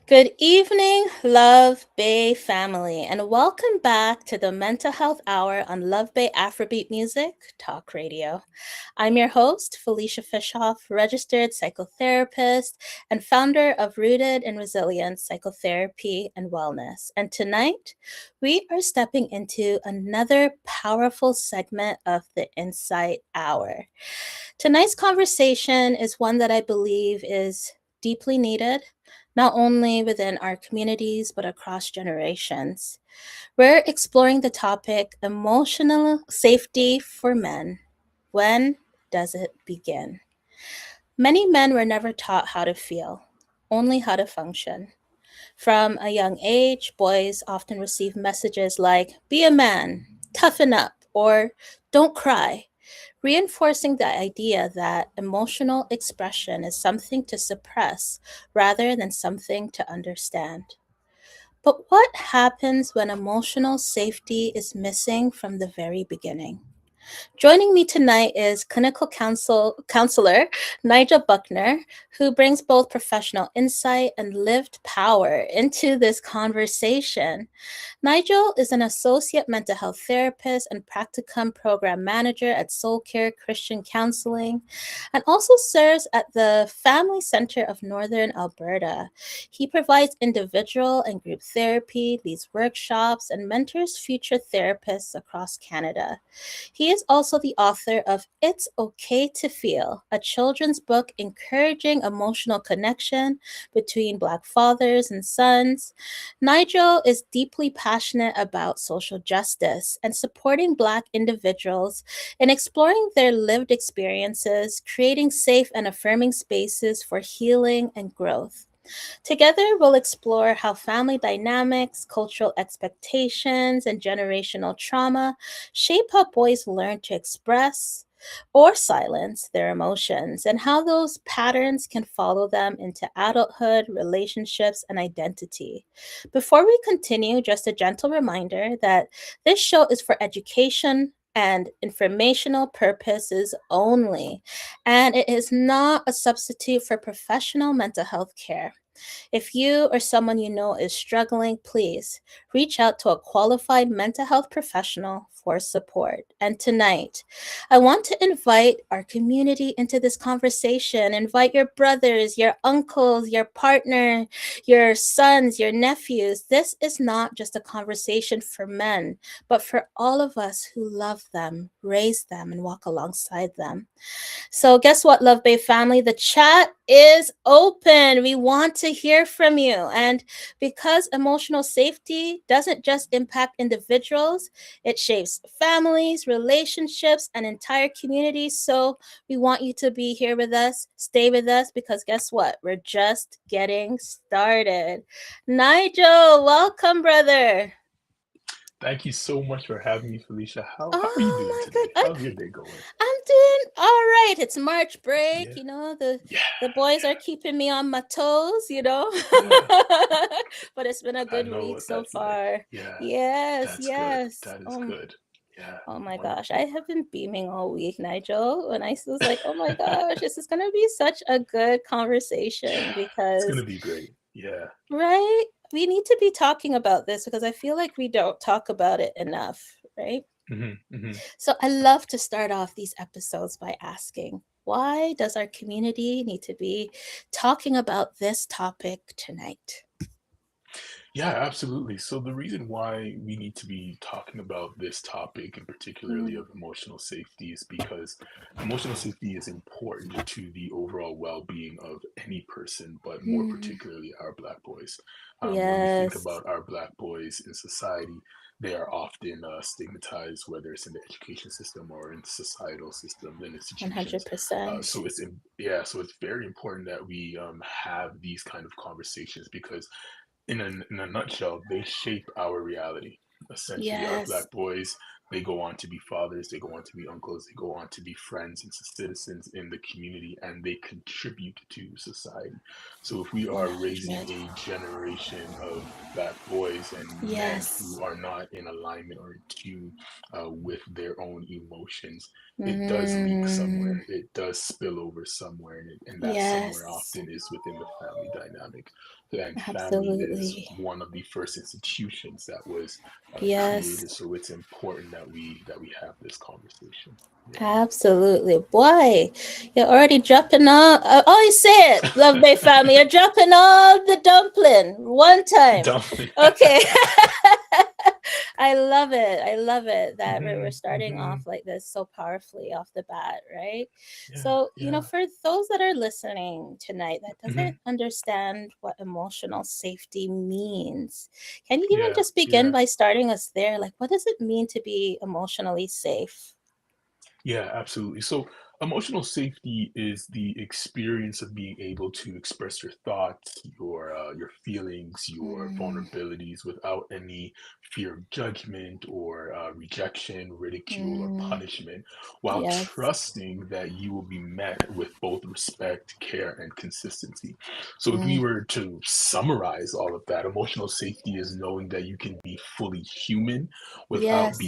Good evening, Love Bay family, and welcome back to the Mental Health Hour on Love Bay Afrobeat Music Talk Radio. I'm your host, Felicia Fishoff, registered psychotherapist and founder of Rooted in Resilience Psychotherapy and Wellness. And tonight, we are stepping into another powerful segment of the Insight Hour. Tonight's conversation is one that I believe is deeply needed, not only within our communities, but across generations. We're exploring the topic emotional safety for men. When does it begin? Many men were never taught how to feel, only how to function. From a young age, boys often receive messages like, be a man, toughen up, or don't cry, reinforcing the idea that emotional expression is something to suppress rather than something to understand. But what happens when emotional safety is missing from the very beginning? Joining me tonight is counselor Nigel Buckner, who brings both professional insight and lived power into this conversation. Nigel is an associate mental health therapist and practicum program manager at Soul Care Christian Counseling and also serves at the Family Center of Northern Alberta. He provides individual and group therapy, leads workshops, and mentors future therapists across Canada. He is also the author of It's Okay to Feel, a children's book encouraging emotional connection between Black fathers and sons. Nigel is deeply passionate about social justice and supporting Black individuals in exploring their lived experiences, creating safe and affirming spaces for healing and growth. Together, we'll explore how family dynamics, cultural expectations, and generational trauma shape how boys learn to express or silence their emotions, and how those patterns can follow them into adulthood, relationships, and identity. Before we continue, just a gentle reminder that this show is for education and informational purposes only, and it is not a substitute for professional mental health care. If you or someone you know is struggling, please reach out to a qualified mental health professional for support. And tonight, I want to invite our community into this conversation. Invite your brothers, your uncles, your partner, your sons, your nephews. This is not just a conversation for men, but for all of us who love them, raise them, and walk alongside them. So, guess what, Love Bay family? The chat is open. We want to hear from you. And because emotional safety doesn't just impact individuals, it shapes families, relationships, and entire communities. So, we want you to be here with us, stay with us, because guess what? We're just getting started. Nigel, welcome, brother. Thank you so much for having me, Felicia. How are you Oh doing my today? God. How's your day going? I'm doing all right. It's March break, Yeah, the yeah, the boys are keeping me on my toes. yeah. But it's been a I good know week what so that's like. far. Yeah, Yes, that's good. yes. That is good. Yeah, Oh my gosh. I wonderful. have been beaming all week, Nigel. And I was like, oh my gosh, this is gonna be such a good conversation Yeah, it's because gonna be great. Yeah. right? We need to be talking about this because I feel like we don't talk about it enough, right? Hmm. So I love to start off these episodes by asking, why does our community need to be talking about this topic tonight? Yeah, absolutely. So the reason why we need to be talking about this topic, and particularly Mm, of emotional safety, is because emotional safety is important to the overall well-being of any person, but more mm, particularly our Black boys. When we think yes, about our Black boys in society, they are often stigmatized, whether it's in the education system or in societal systems and institutions. 100%. So it's very important that we have these kind of conversations because in a nutshell, they shape our reality. Essentially, our Yes. Black boys, They go on to be fathers, they go on to be uncles, they go on to be friends and citizens in the community, and they contribute to society. So if we are raising 100. a generation of black boys and men Yes. who are not in alignment or in tune with their own emotions, it does leak Mm, somewhere. It does spill over somewhere, and that somewhere yes. often is within the family dynamic. And family is Absolutely. one of the first institutions that was Yes. created. So it's important that we have this conversation. Yeah. Absolutely. Boy, you're already dropping all, I always say it, Love Bay family, you're dropping all the dumpling one time. Dumpling. Okay. I love it. I love it that we're Hmm. starting Hmm. off like this so powerfully off the bat, right? Yeah. So, Yeah. for those that are listening tonight that doesn't Hmm. understand what emotional safety means, can you even Yeah. just begin Yeah. by starting us there? Like, what does it mean to be emotionally safe? Yeah, absolutely. So, emotional safety is the experience of being able to express your thoughts, your feelings, your Mm, vulnerabilities without any fear of judgment or rejection, ridicule, or mm, punishment, while yes, trusting that you will be met with both respect, care, and consistency. So, if we mm, were to summarize all of that, emotional safety is knowing that you can be fully human yes.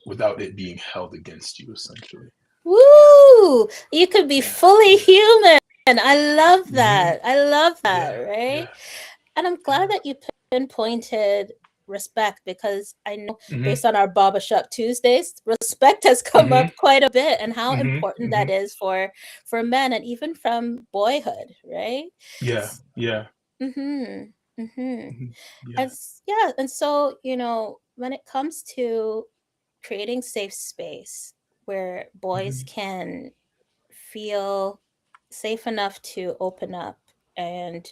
without it being held against you, essentially. Woo! You could be Yeah, fully yeah. human. I love Hmm. that. I love that, Yeah, right? yeah, And I'm glad yeah. that you pinpointed respect because I know Hmm. based on our barbershop Tuesdays, respect has come Hmm. up quite a bit and how Hmm. important Hmm. that is for men and even from boyhood, right? Yeah, yeah. Mhm. Mhm. Hmm. Yeah. As yeah, and so, when it comes to creating safe space where boys Hmm. can feel safe enough to open up and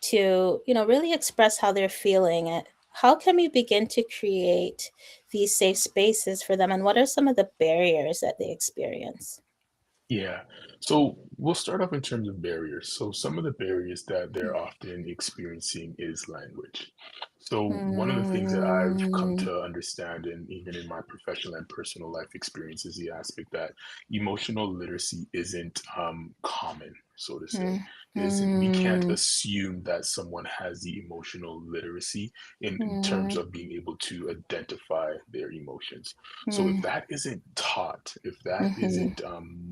to, really express how they're feeling, how can we begin to create these safe spaces for them and what are some of the barriers that they experience? Yeah. So we'll start off in terms of barriers. So some of the barriers that they're often experiencing is language. So one of the things that I've come Mm, to understand, and even in my professional and personal life experience, is the aspect that emotional literacy isn't common, so to say. mm, It isn't. We can't mm, assume that someone has the emotional literacy in terms mm, of being able to identify their emotions. So if mm, that isn't taught, if that mhm. isn't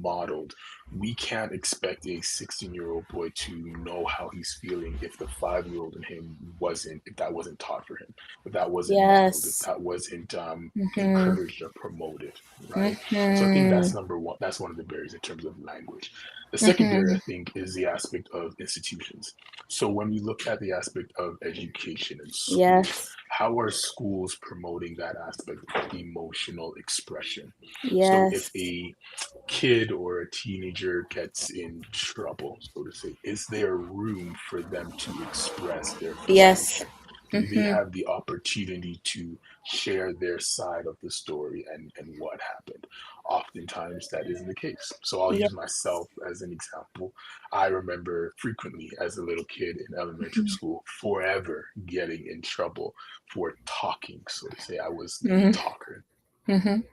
modeled, we can't expect a 16-year-old boy to know how he's feeling if the 5-year-old in him wasn't, if that wasn't taught for him, if that wasn't modeled, if Yes. that wasn't Mhm. encouraged or promoted, right? So I think Mhm. that's number one. That's one of the barriers in terms of language. The second barrier, I Mhm. think, is the aspect of institutions. So when we look at the aspect of education and schools, Yes. how are schools promoting that aspect of emotional expression? So if Yes. a kid or a teenager gets in trouble, so to say, is there room for them to express their Yes. frustration? Do they Mhm. have the opportunity to share their side of the story and what happened? Oftentimes, that isn't the case. So I'll use Yes. myself as an example. I remember frequently as a little kid in elementary Mhm. school, forever getting in trouble for talking, so to say. I was the Mhm. talker, Mhm.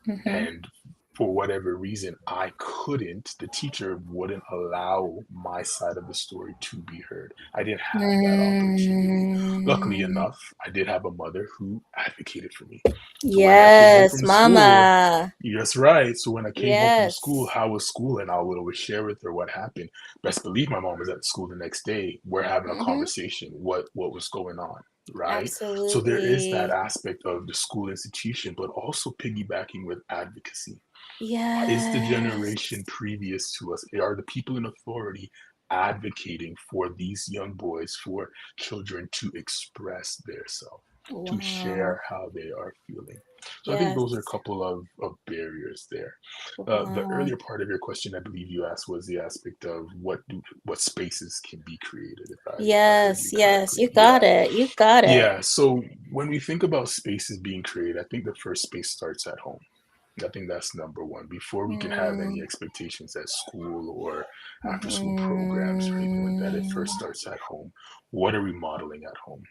Mhm. and for whatever reason I couldn't, the teacher wouldn't allow my side of the story to be heard. I didn't have that opportunity. Luckily Mm. enough, I did have a mother who advocated for me. So when I came home Yes, from school, mama. that's right. So when I came home from school, Yes. how was school? And I would always share with her what happened. Best believe my mom was at school the next day. We're having a Mhm. conversation. What was going on? Right. So there is that Absolutely. aspect of the school institution, but also piggybacking with advocacy. Is the Yes. generation previous to us, are the people in authority advocating for these young boys, for children to express their self, to Wow. share how they are feeling? So I think those are a Yes. couple of barriers there. The Wow. earlier part of your question, I believe you asked, was the aspect of what spaces can be created, if I heard you Yes, yes. correctly. You got Yeah. it. You got it. Yeah. So when we think about spaces being created, I think the first space starts at home. I think that's number one. Before we can have any Mm, expectations at school or after school programs or anything like that, it mhm. first starts at home. What are we modeling at home?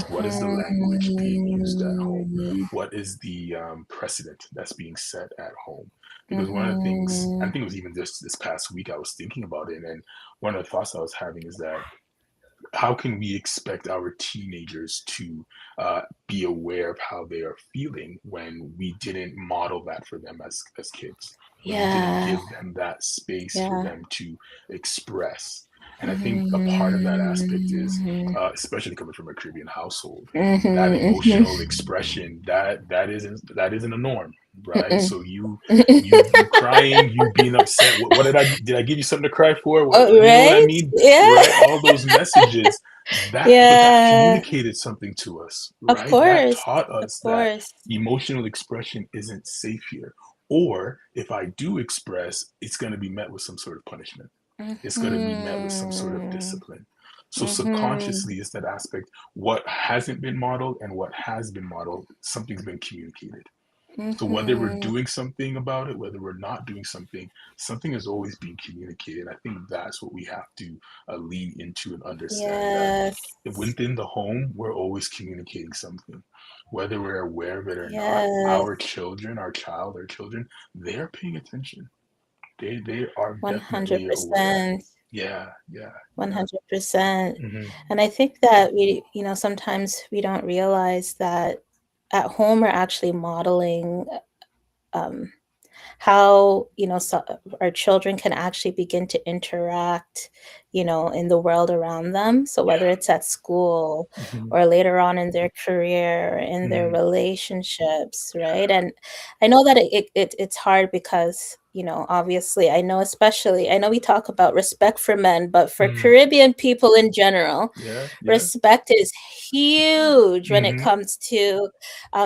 What is the language being used at home? Mhm. What is the precedent that's being set at home? Because one of the things, I Mhm. think it was even just this past week, I was thinking about it, and one of the thoughts I was having is that how can we expect our teenagers to be aware of how they are feeling when we didn't model that for them as kids, when we didn't Yeah. give them that space for Yeah. them to express? And I think a part of that aspect is, Mhm. especially coming from a Caribbean household, that Mhm. emotional Mhm. expression that isn't a norm, right? Mm-mm. So you crying, you being upset. What did I give you something to cry for? What, Oh, you know what I right? mean? Yeah. Right? All those messages, but that Yeah. communicated something to us, Of right? That course. taught Of us that course. emotional expression isn't safe here. Or if I do express, it's going to be met with some sort of punishment. It's going to be met with some sort of Mhm. discipline. So Mhm. subconsciously, it's that aspect. What hasn't been modeled and what has been modeled, something's been communicated. So whether we're Mhm. doing something about it, whether we're not doing something, something is always being communicated. I think that's what we have to lean into and understand, that Yes. within the home, we're always communicating something. Whether we're aware of it or not, our Yes. children, our child, our children, they're paying attention. They are definitely aware. 100%. Yeah, yeah, yeah. 100%. Hmm. And I think that sometimes we don't realize that at home we're actually modeling um, how so our children can actually begin to interact in the world around them, so whether Yeah. it's at school Hmm. or later on in their career, in their Hmm. relationships, right? And I know that it's hard because obviously I know we talk about respect for men, but for Hmm. Caribbean people in general, Yeah, yeah. respect is huge when it Hmm. comes to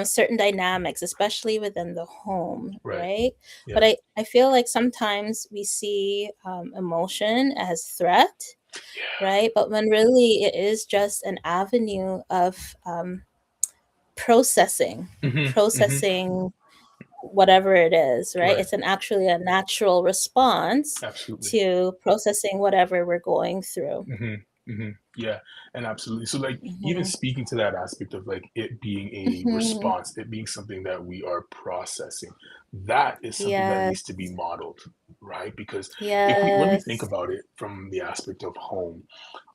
certain dynamics, especially within the home, Right. right? But Yeah. I feel like sometimes we see emotion as threat, Yeah. right? But when really it is just an avenue of processing, Hmm. Hmm. processing whatever it is, right? Right. It's actually a natural response Absolutely. to processing whatever we're going through. Hmm. Hmm. Yeah, and absolutely. So, like, even Hmm. speaking to that aspect of like it being a Hmm. response, it being something that we are processing, that is something that Yes. needs to be modeled, right? Because if we when we think Yes. about it from the aspect of home,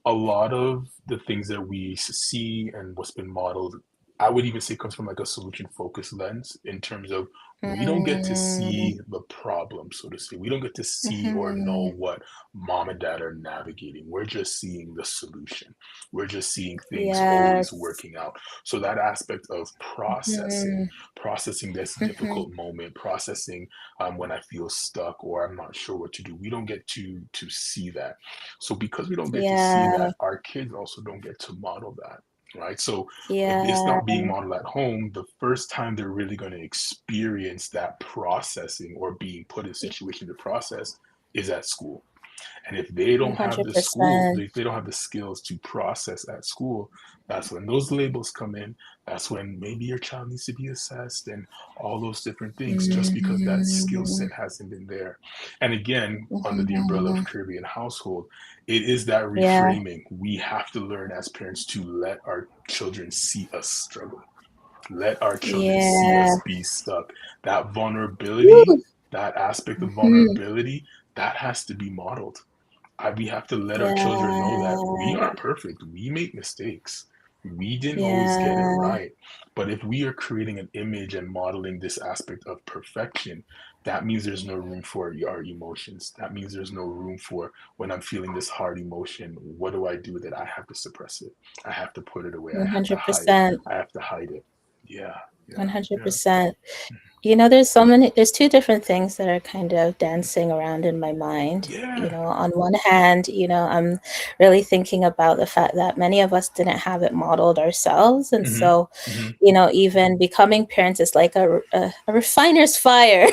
a lot of the things that we see and what's been modeled, I would even say comes from like a solution focused lens, in terms of we don't get to Mm, see the problem, so to say. We don't get to see or know mhm. what mom and dad are navigating. We're just seeing the solution. We're just seeing things always Yes. working out. So that aspect of processing, Mhm, processing this mhm. difficult moment, processing when I feel stuck or I'm not sure what to do, we don't get to see that. So because we don't get to see Yeah, that, our kids also don't get to model that, right? So if it's yeah, not being modeled at home, the first time they're really going to experience that processing or being put in a situation to process is at school. And if they don't have the school, 100%. if they don't have the skills to process at school, that's when those labels come in. That's when maybe your child needs to be assessed and all those different things, just because that skill Mhm, set hasn't been there. And again, under the umbrella of mhm. Caribbean household, it is that Yeah, reframing. We have to learn as parents to let our children see us struggle. Let our children see yeah. us be stuck. That vulnerability, Woo. that aspect of Mhm. vulnerability, that has to be modeled. We have to let our children know that we Yeah, aren't perfect. We make mistakes. We didn't always get it yeah, right. But if we are creating an image and modeling this aspect of perfection, that means there's no room for our emotions. That means there's no room for when I'm feeling this hard emotion. What do I do with it? I have to suppress it. I have to put it away. I have to hide. 100%. I have to hide it. Yeah, yeah, yeah. 100%. There's two different things that are kind of dancing around in my mind. Yeah. On one hand, I'm really thinking about the fact that many of us didn't have it modeled ourselves. And Hmm. so, Hmm. even becoming parents is like a refiner's fire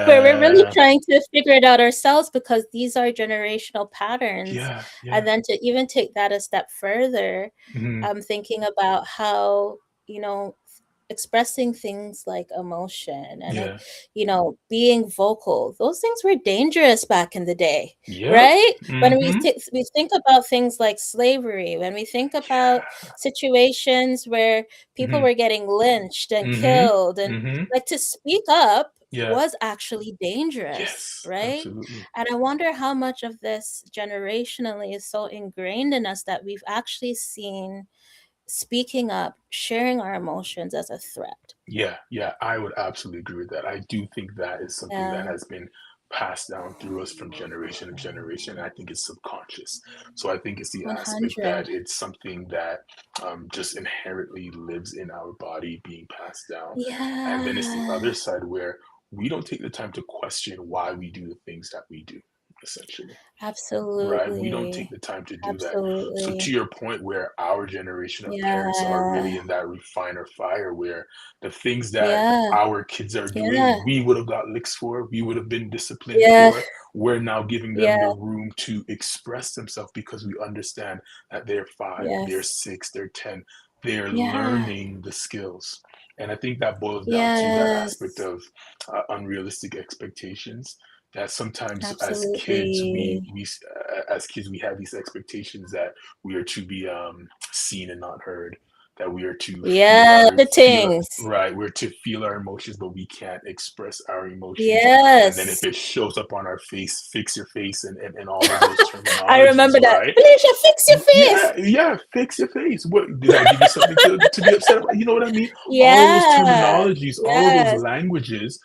where we're really Yeah. trying to figure it out ourselves because these are generational patterns. Yeah. And Yeah. then to even take that a step further, Hmm. I'm thinking about how, you know, expressing things like emotion and Yeah. being vocal. Those things were dangerous back in the day, Yep. right? When Mm-hmm. we think about things like slavery, when we think about Yeah. situations where people Mm-hmm. were getting lynched and Mm-hmm. killed, and Mm-hmm. like to speak up Yeah. was actually dangerous, Yes. right? Absolutely. And I wonder how much of this generationally is so ingrained in us that we've actually seen speaking up, sharing our emotions as a threat. Yeah, yeah, I would absolutely agree with that. I do think that is something that Yeah, has been passed down through us from generation to generation. I think it's subconscious. So I think it's the aspect 100. that it's something that just inherently lives in our body being passed down. And then it's the other Yes, side where we don't take the time to question why we do the things that we do, essentially. Right, we don't take absolutely. the time to do that. So to Absolutely. your point where our generation of parents are really Yeah. in that refiner fire where the things that Yeah. our kids are Yeah. doing, we would have got licks for, we would have been disciplined Yeah. for. We're now giving them Yeah. the room to express themselves because we understand that they're 5, they're Yes. 6, they're 10, they're Yeah. learning the skills. And I think that boils down to that aspect Yes. of unrealistic expectations that sometimes Absolutely. as kids we have these expectations that we are to be seen and not heard, that we are to Yeah. The things. right, we're to feel our emotions but we can't express our emotions, and then if Yes. it shows up on our face, fix your face, and all of those I terminologies, remember that. right? Felicia, fix your face. Yeah, yeah, fix your face. What did I give you something to be upset about? You know what I mean? All of those Yeah. terminologies, all of those Yes. languages,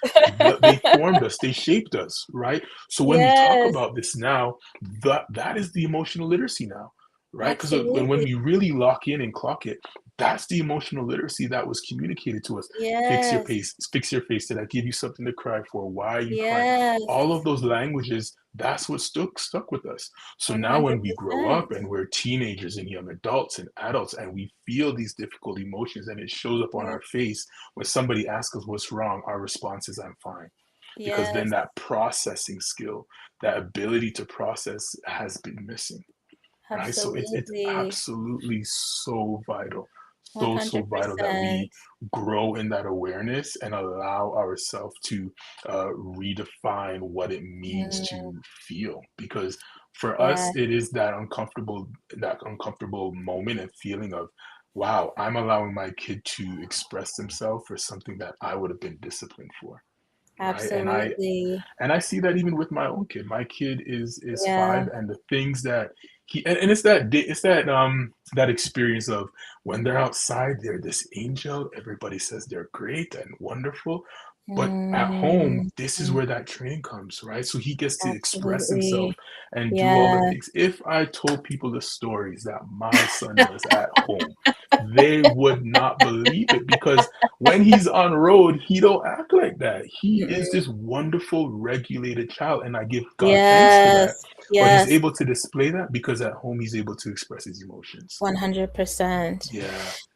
they formed us, they shaped us, right? So when we talk Yes. about this now, that is the emotional literacy now, right? Because when Absolutely. we really lock in and clock it, that's the emotional literacy that was communicated to us. Yes. Fix your face. Did I give you something to cry for? Why are you crying? All of Yes. those languages, that's what stuck with us. So now when we grow up 100%. and we're teenagers and young adults and adults and we feel these difficult emotions and it shows up on Yeah. our face, when somebody asks us what's wrong, our response is I'm fine. Because then Yes. that processing skill, that ability to process has been missing, right? So it's Absolutely. absolutely so vital, so vital that we 100%. grow in that awareness and allow ourselves to redefine what it means Mm, to feel. Because for yeah. us, it is that uncomfortable moment and feeling of, wow, I'm allowing my kid to express themselves for something that I would have been disciplined for, right? Absolutely. And I see that even with my own kid. My kid is Yeah. 5, and the things that and it's that that experience of when they're outside, they're this angel. Everybody says they're great and wonderful, but at home, Mm, this is where that training comes, right? So he gets to express himself absolutely. and do all the Yeah. things. If I told people the stories that my son does at home, they would not believe it because when he's on road, he don't act like that. He is Mm-mm. this wonderful, regulated child, and I give God thanks for that. Yes. But he's Yes. able to display that because at home he's able to express his emotions. 100%. Yeah,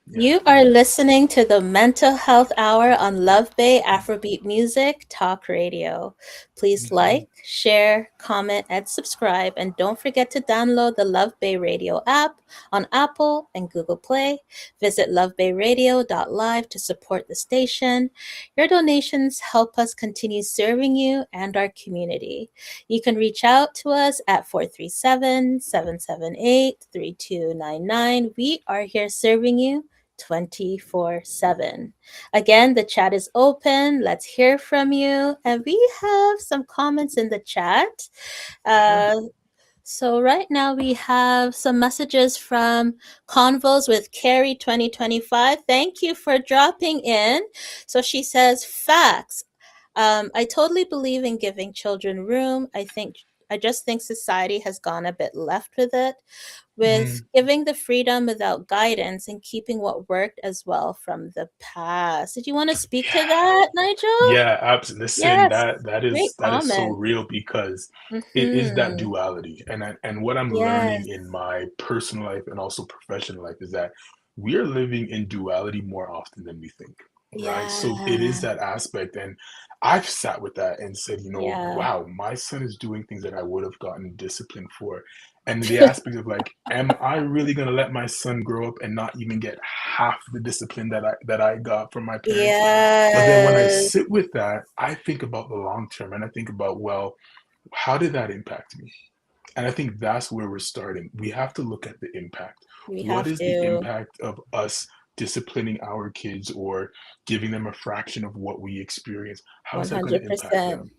yeah. You are listening to the Mental Health Hour on Love Bay Afrobeat Music Talk Radio. Please Mhm. like, share, comment, and subscribe. And don't forget to download the Love Bay Radio app on Apple and Google Play. Visit lovebayradio.live to support the station. Your donations help us continue serving you and our community. You can reach out to us at 437-778-3299. We are here serving you 24/7. Again, the chat is open. Let's hear from you. And we have some comments in the chat. Yeah. Uh, so right now we have some messages from Convos with Carrie 2025. Thank you for dropping in. So she says, facts. I totally believe in giving children room. I just think society has gone a bit left with it, with Mhm. giving the freedom without guidance and keeping what worked as well from the past. Did you want to speak to Yeah. that, Nigel? Yeah, absolutely. Listen, Yes. Great that is so comment. real because it is that Mm-hmm. duality. And what I'm learning Yes. in my personal life and also professional life is that we are living in duality more often than we think, right? So it is Yeah. that aspect. And I've sat with that and said, Yeah. wow, my son is doing things that I would have gotten disciplined for. And the aspect of like, am I really gonna let my son grow up and not even get half the discipline that I got from my parents? But then when I Yes, sit with that, I think about the long term and I think about, well, how did that impact me? And I think that's where we're starting. We have to look at the impact. we What have is the to. impact of us disciplining our kids or giving them a fraction of what we experience? How is that going to impact 100%. them?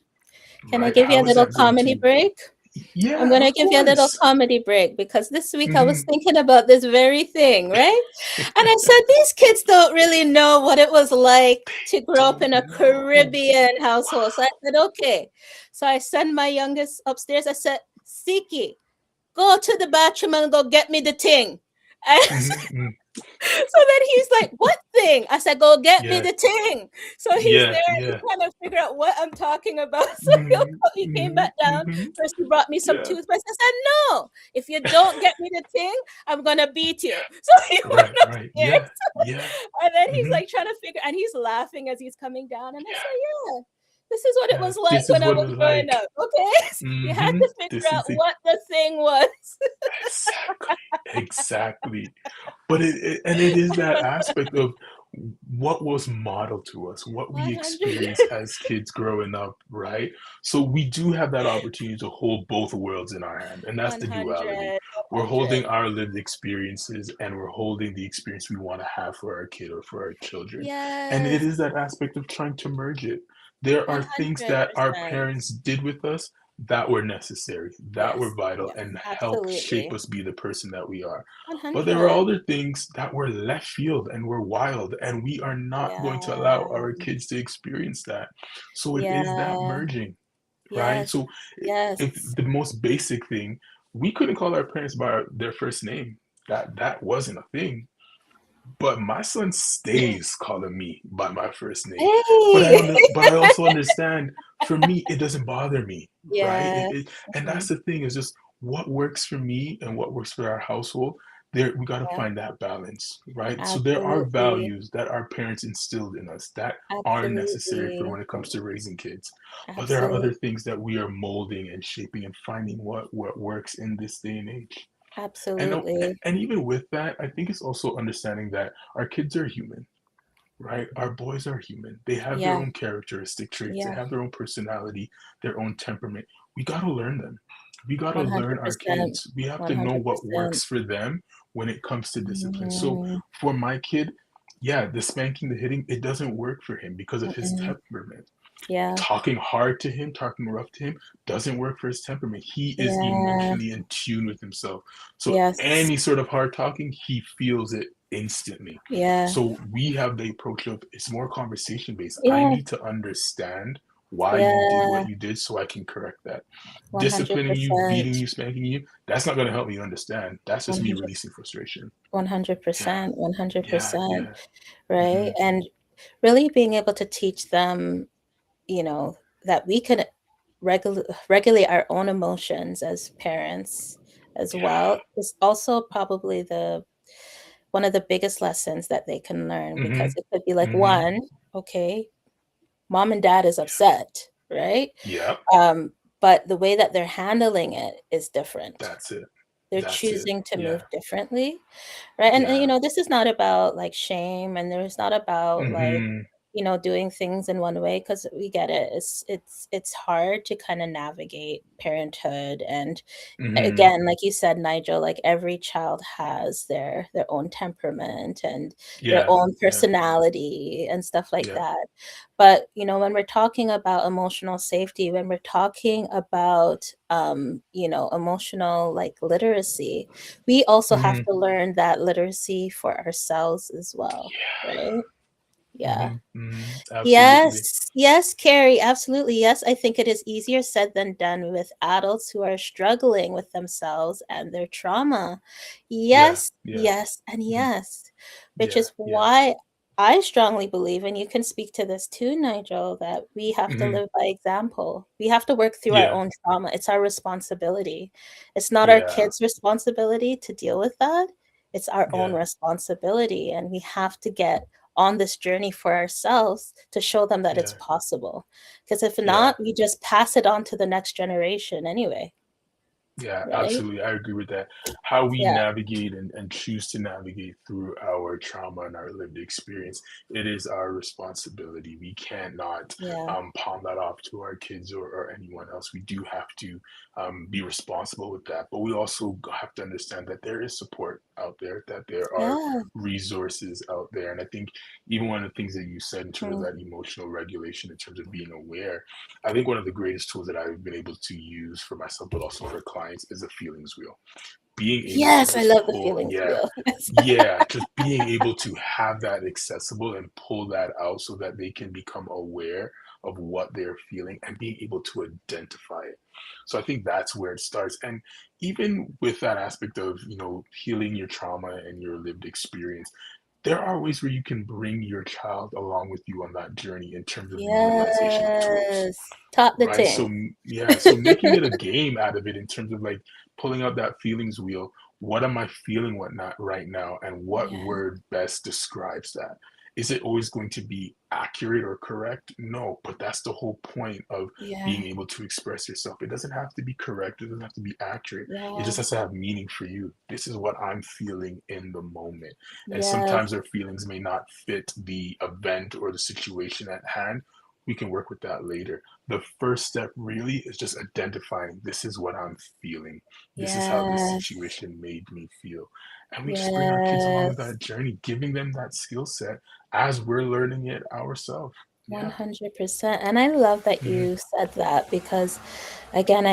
Can I Right? give you a How is little that going comedy to, break? I'm yeah, going to of give you a little course. comedy break because this week I was Hmm. thinking about this very thing, right? And I said, these kids don't really know what it was like to grow up Don't in a know. Caribbean household. So I said, okay. So I send my youngest upstairs. I said, Siki, go to the bathroom and go get me the thing. And Hmm. so then he's like, "What thing?" I said, "Go get me Yeah, the thing." So he's yeah, there. He's yeah. trying to figure out what I'm talking about. So Hmm. he came Hmm. back down. Hmm. First, he brought me some Yeah, toothpaste. I said, "No, if you don't get me the thing, I'm gonna beat you." So he went right, right. upstairs, Yeah, yeah. and then he's Hmm. like trying to figure, and he's laughing as he's coming down. And I said, "Yeah, this is what it Yeah, was like this is when I what it was was growing like. up." Okay, you had Hmm. to figure This out is what the thing was. exactly, exactly. But and it is that aspect of what was modeled to us, what we 100, experienced as kids growing up, right? So we do have that opportunity to hold both worlds in our hand, and that's the duality. 100, We're 100. holding our lived experiences and we're holding the experience we want to have for our kid or for our children. And it Yes, is that aspect of trying to merge it. There are things that our 100%. parents did with us that were necessary, that were Yes, vital, yes, and helped shape absolutely. us be the person that we are. But there are 100. other things that were left field and were wild, and we are not going to allow Yeah, our kids to experience that. So it is that yeah, merging, right? yes, So if yes. the most basic thing, we couldn't call our parents by their first name. That wasn't a thing. But my son stays calling me by my first name. Hey! But I also understand, for me, it doesn't bother me, right? Yes. And that's Mhm. the thing, is just what works for me and what works for our household. There, we got to Yeah, find that balance, right? So there are absolutely, values that our parents instilled in us that are necessary for absolutely, when it comes to raising kids. But there are absolutely, other things that we are molding and shaping and finding what works in this day and age. And absolutely. and even with that, I think it's also understanding that our kids are human, right? Our boys are human. They have their Yeah, own characteristic traits. They yeah, have their own personality, their own temperament. We got to learn them. We got to learn our 100%, kids. We have to know what 100%. works for them when it comes to discipline. So Mm, for my kid, yeah, the spanking, the hitting, it doesn't work for him because of his mm-mm. temperament. Yeah, Talking hard to him, talking rough to him doesn't work for his temperament. He is yeah, emotionally in tune with himself. So yes, any sort of hard talking, he feels it instantly. yeah, So we have the approach of, it's more conversation based. I yeah, need to understand why you did what yeah, you did so I can correct that. Disciplining you, beating 100%. you, spanking you, that's not going to help me understand. That's just me 100, releasing frustration. Yeah, 100%, yeah, 100%, yeah. right? Hmm. And really being able to teach them, that we can regulate our own emotions as parents as well Yeah. is also probably the one of the biggest lessons that they can learn, because Hmm. it could be like, Hmm. one, okay, mom and dad is upset, right? Yep. Um, but the way that they're handling it is different. That's it. They're That's it. choosing to move Yeah. differently. Right, and, Yeah. this is not about, like, shame, and there's not about, like, Mhm. doing things in one way, because we get it. It's hard to kinda navigate parenthood, and Mhm. again, like you said, Nigel, like, every child has their own temperament and their Yeah. own Yeah. personality and stuff like Yeah. that. But, when we're talking about emotional safety, when we're talking about, emotional, like, literacy, we also have Mhm. to learn that literacy for ourselves as well, Yeah. right? Yeah. Mhm. Mhm. Absolutely. Yes, yes, Carrie, absolutely. Yes, I think it is easier said than done with adults who are struggling with themselves and their trauma. Yeah. Yes, Yeah. yes, and Mhm. yes, which Yeah. is Yeah. why I strongly believe, and you can speak to this too, Nigel, that we have to Mhm. live by example. We have to work through our Yeah. own trauma. It's our responsibility. It's not our Yeah. kids' responsibility to deal with that. It's our own Yeah. responsibility, and we have to get on this journey for ourselves to show them that it's Yeah. possible. Because if Yeah. not, we just pass it on to the next generation anyway. Yeah, right? absolutely. I agree with that. How we Yeah, navigate and choose to navigate through our trauma and our lived experience, it is our responsibility. We can't not yeah, palm that off to our kids or anyone else. We do have to be responsible with that. But we also have to understand that there is support out there, that there are yeah. resources out there. And I think even one of the things that you said in terms of Mm. that emotional regulation, in terms of being aware, I think one of the greatest tools that I've been able to use for myself, but also for clients, is a feelings wheel. Being able to Yes, I just love the pull, feelings yeah, wheel. Yes. yeah, just being able to have that accessible and pull that out so that they can become aware of what they're feeling and being able to identify it. So I think that's where it starts. And even with that aspect of, healing your trauma and your lived experience, there are ways where you can bring your child along with you on that journey in terms of utilization of tools. Yes. Top the Right. So, ting. yeah, so making it a game out of it in terms of like pulling out that feelings wheel. What am I feeling what not right now? And what Yeah, word best describes that? Is it always going to be accurate or correct? No, but that's the whole point of yeah, being able to express yourself. It doesn't have to be correct, it doesn't have to be accurate. It just has yes, to have meaning for you. This is what I'm feeling in the moment. And sometimes yes, our feelings may not fit the event or the situation at hand. We can work with that later. The first step really is just identifying, this is what I'm feeling. This is how this yes, situation made me feel. And we just bring our kids along yes. that journey, giving them that skill set as we're learning it ourselves. Yeah. 100%. And I love that Hmm. you said that because, again,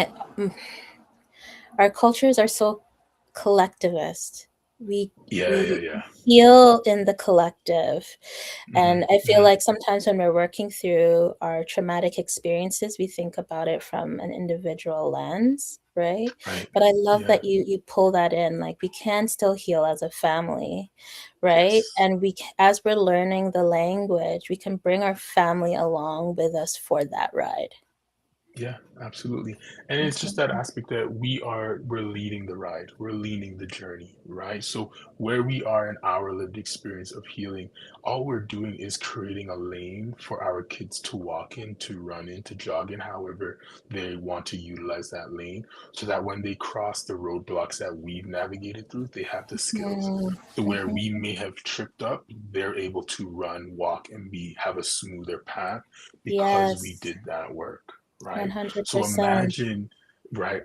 our cultures are so collectivist. We Yeah, yeah, we yeah. heal in the collective. Hmm. And I feel Hmm. like sometimes when we're working through our traumatic experiences, we think about it from an individual lens, right? Right. But I love Yeah. that you pull that in. Like we can still heal as a family, right? Yes. And as we're learning the language, we can bring our family along with us for that ride. Yeah, absolutely. And it's just that Mhm. aspect that we're leading the ride, we're leading the journey, right? So where we are in our lived experience of healing, all we're doing is creating a lane for our kids to walk in, to run in, to jog in, however they want to utilize that lane, so that when they cross the roadblocks that we've navigated through, they have the skills. Mhm. So where we Mhm. may have tripped up, they're able to run, walk, and have a smoother path because we Yes, did that work, right? So 100%. imagine, right,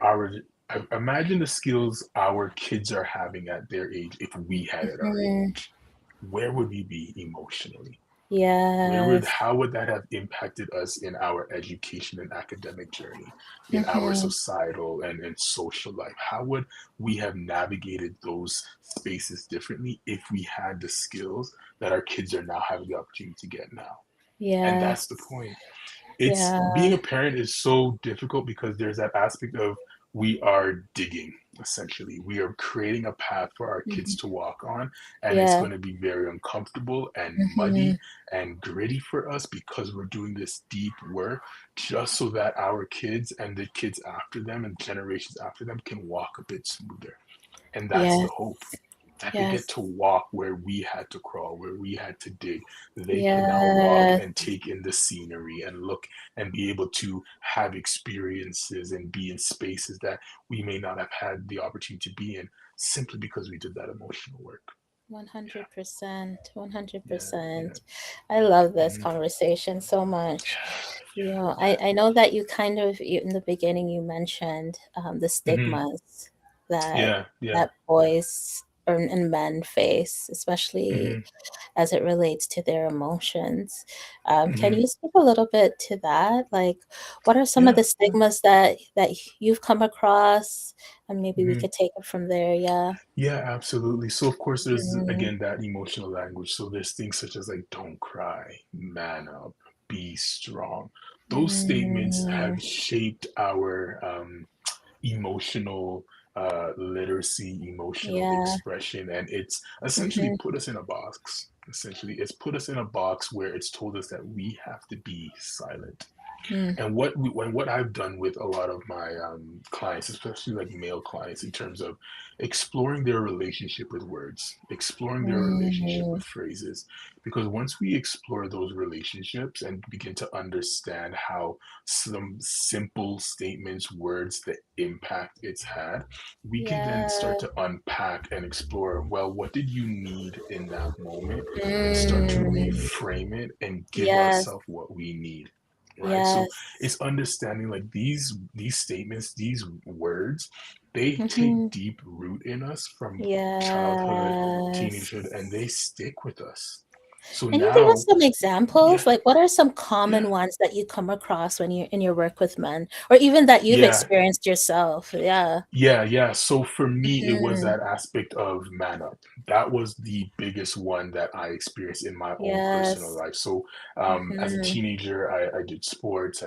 imagine the skills our kids are having at their age if we had at our Mhm. age. Where would we be emotionally? Yes. How would that have impacted us in our education and academic journey, in our Mhm. societal and social life? How would we have navigated those spaces differently if we had the skills that our kids are now having the opportunity to get now? And that's the Yes. point. It's being Yeah. a parent is so difficult because there's that aspect of we are digging, essentially. We are creating a path for our kids Mhm. to walk on, and it's Yeah. going to be very uncomfortable and Mhm. muddy and gritty for us because we're doing this deep work just so that our kids and the kids after them and generations after them can walk a bit smoother. And that's the hope, Yes. that they get Yes. to walk where we had to crawl, where we had to dig. They can now walk Yes. and take in the scenery and look and be able to have experiences and be in spaces that we may not have had the opportunity to be in simply because we did that emotional work. 100%. Yeah, yeah, 100%. I love this hmm, conversation so much. You know, I know that in the beginning you mentioned the yeah, hmm, stigmas that yeah, yeah, that boys and men face, especially hmm, as it relates to their emotions. Can hmm, you speak a little bit to that? Like, what are some of yeah, the yeah. stigmas that you've come across? And maybe we Hmm. could take it from there. Yeah. Yeah, absolutely. So, of course, there's Mhm. again that emotional language. So, there's things such as like, don't cry, man up, be strong. Those statements have Mhm. shaped our emotional literacy, emotional Yeah. expression, and it's essentially Mhm. put us in a box. Essentially, it's put us in a box where it's told us that we have to be silent. Mm. When what I've done with a lot of my clients, especially like male clients, in terms of exploring their relationship with words, exploring their relationship Mm. with phrases, because once we explore those relationships and begin to understand how some simple statements, words, the impact it's had, we can then start Yeah. to unpack and explore, well, what did you need in that moment, and start to Mm. reframe it and give Yes. ourselves what we need, right? So Yes. it's understanding like these statements, these words, they take Mhm. deep root in us from childhood, teenagehood, and they Yes. stick with us. So Can you give us now, some examples? yeah, Like, what are some yeah, common ones that you come across when you in your work with men, or even that you've yeah. experienced yourself? Yeah. Yeah, yeah. So for me, it was Mhm. that aspect of man up. That was the biggest one that I experienced in my own personal Yes. life. So, as a Mhm. teenager, I did sports,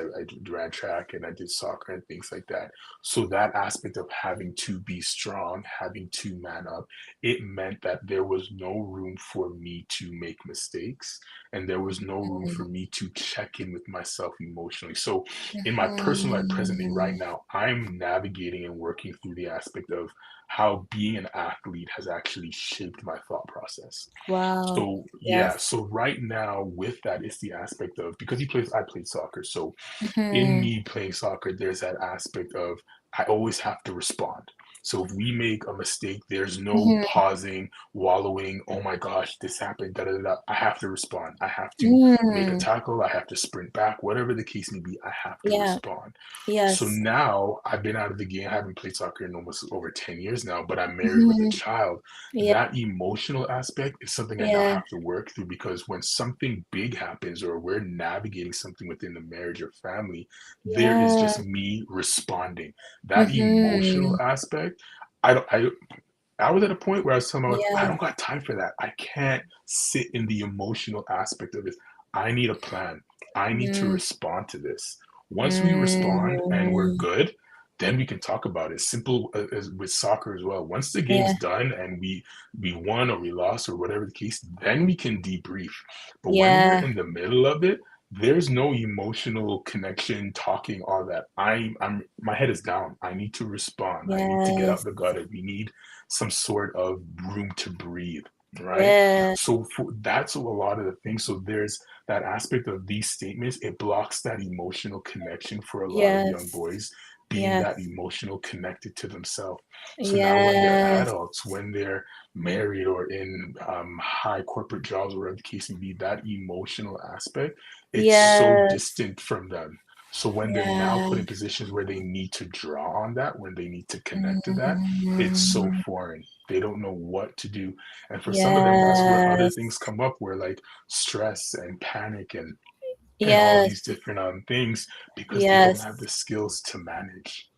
ran track, and I did soccer and things like that. So that aspect of having to be strong, having to man up, it meant that there was no room for me to make mistakes, and there was no room for Mhm. me to check in with myself emotionally. So in my personal life presently right Mhm. now, I'm navigating and working through the aspect of how being an athlete has actually shaped my thought process. Wow. So yeah, Yes. so right now with that is the aspect of, because I played soccer. So in Mhm. me playing soccer, there's that aspect of I always have to respond. So if we make a mistake, there's no Mhm. pausing, wallowing, oh my gosh, this happened, da da da. I have to respond. I have to make a Mm. tackle. I have to sprint back, whatever the case may be, I have to Yeah. respond. So Yes. now I've been out of the game. I haven't played soccer in almost over 10 years now, but I'm married with a Mhm. child. Yeah. That emotional aspect is something I now Yeah. have to work through, because when something big happens or we're navigating something within the marriage or family, there is Yeah. just me responding. That emotional Mhm. aspect, I don't, I was at a point where I was telling my wife, I Yeah. don't got time for that. I can't sit in the emotional aspect of it. I need a plan. I need to Mm. respond to this. Once we respond and we're Mhm. good, then we can talk about it. Simple as with soccer as well. Once the game's Yeah. done and we won or we lost or whatever the case, then we can debrief. But when we're Yeah. in the middle of it, there's no emotional connection, talking, all that. I'm my head is down. I need to respond. I need to get out Yes. the gutter. We need some sort of room to breathe, right? Yeah. So that's a lot of the things. So there's that aspect of these statements. It blocks that emotional connection for a lot of young Yes. boys, being that Yes. emotional connected to themselves. So now when they're Yes. adults, when they're married or in high corporate jobs, or whatever the case may be, that emotional aspect, it's so Yes. distant from them. So when they're now Yeah. put in positions where they need to draw on that, when they need to connect to that, it's so Mm. foreign. They don't know what to do. And for some of them, that's where other things Yes. come up, where like stress and panic and all of these Yes. different things, because they don't have Yes. the skills to manage.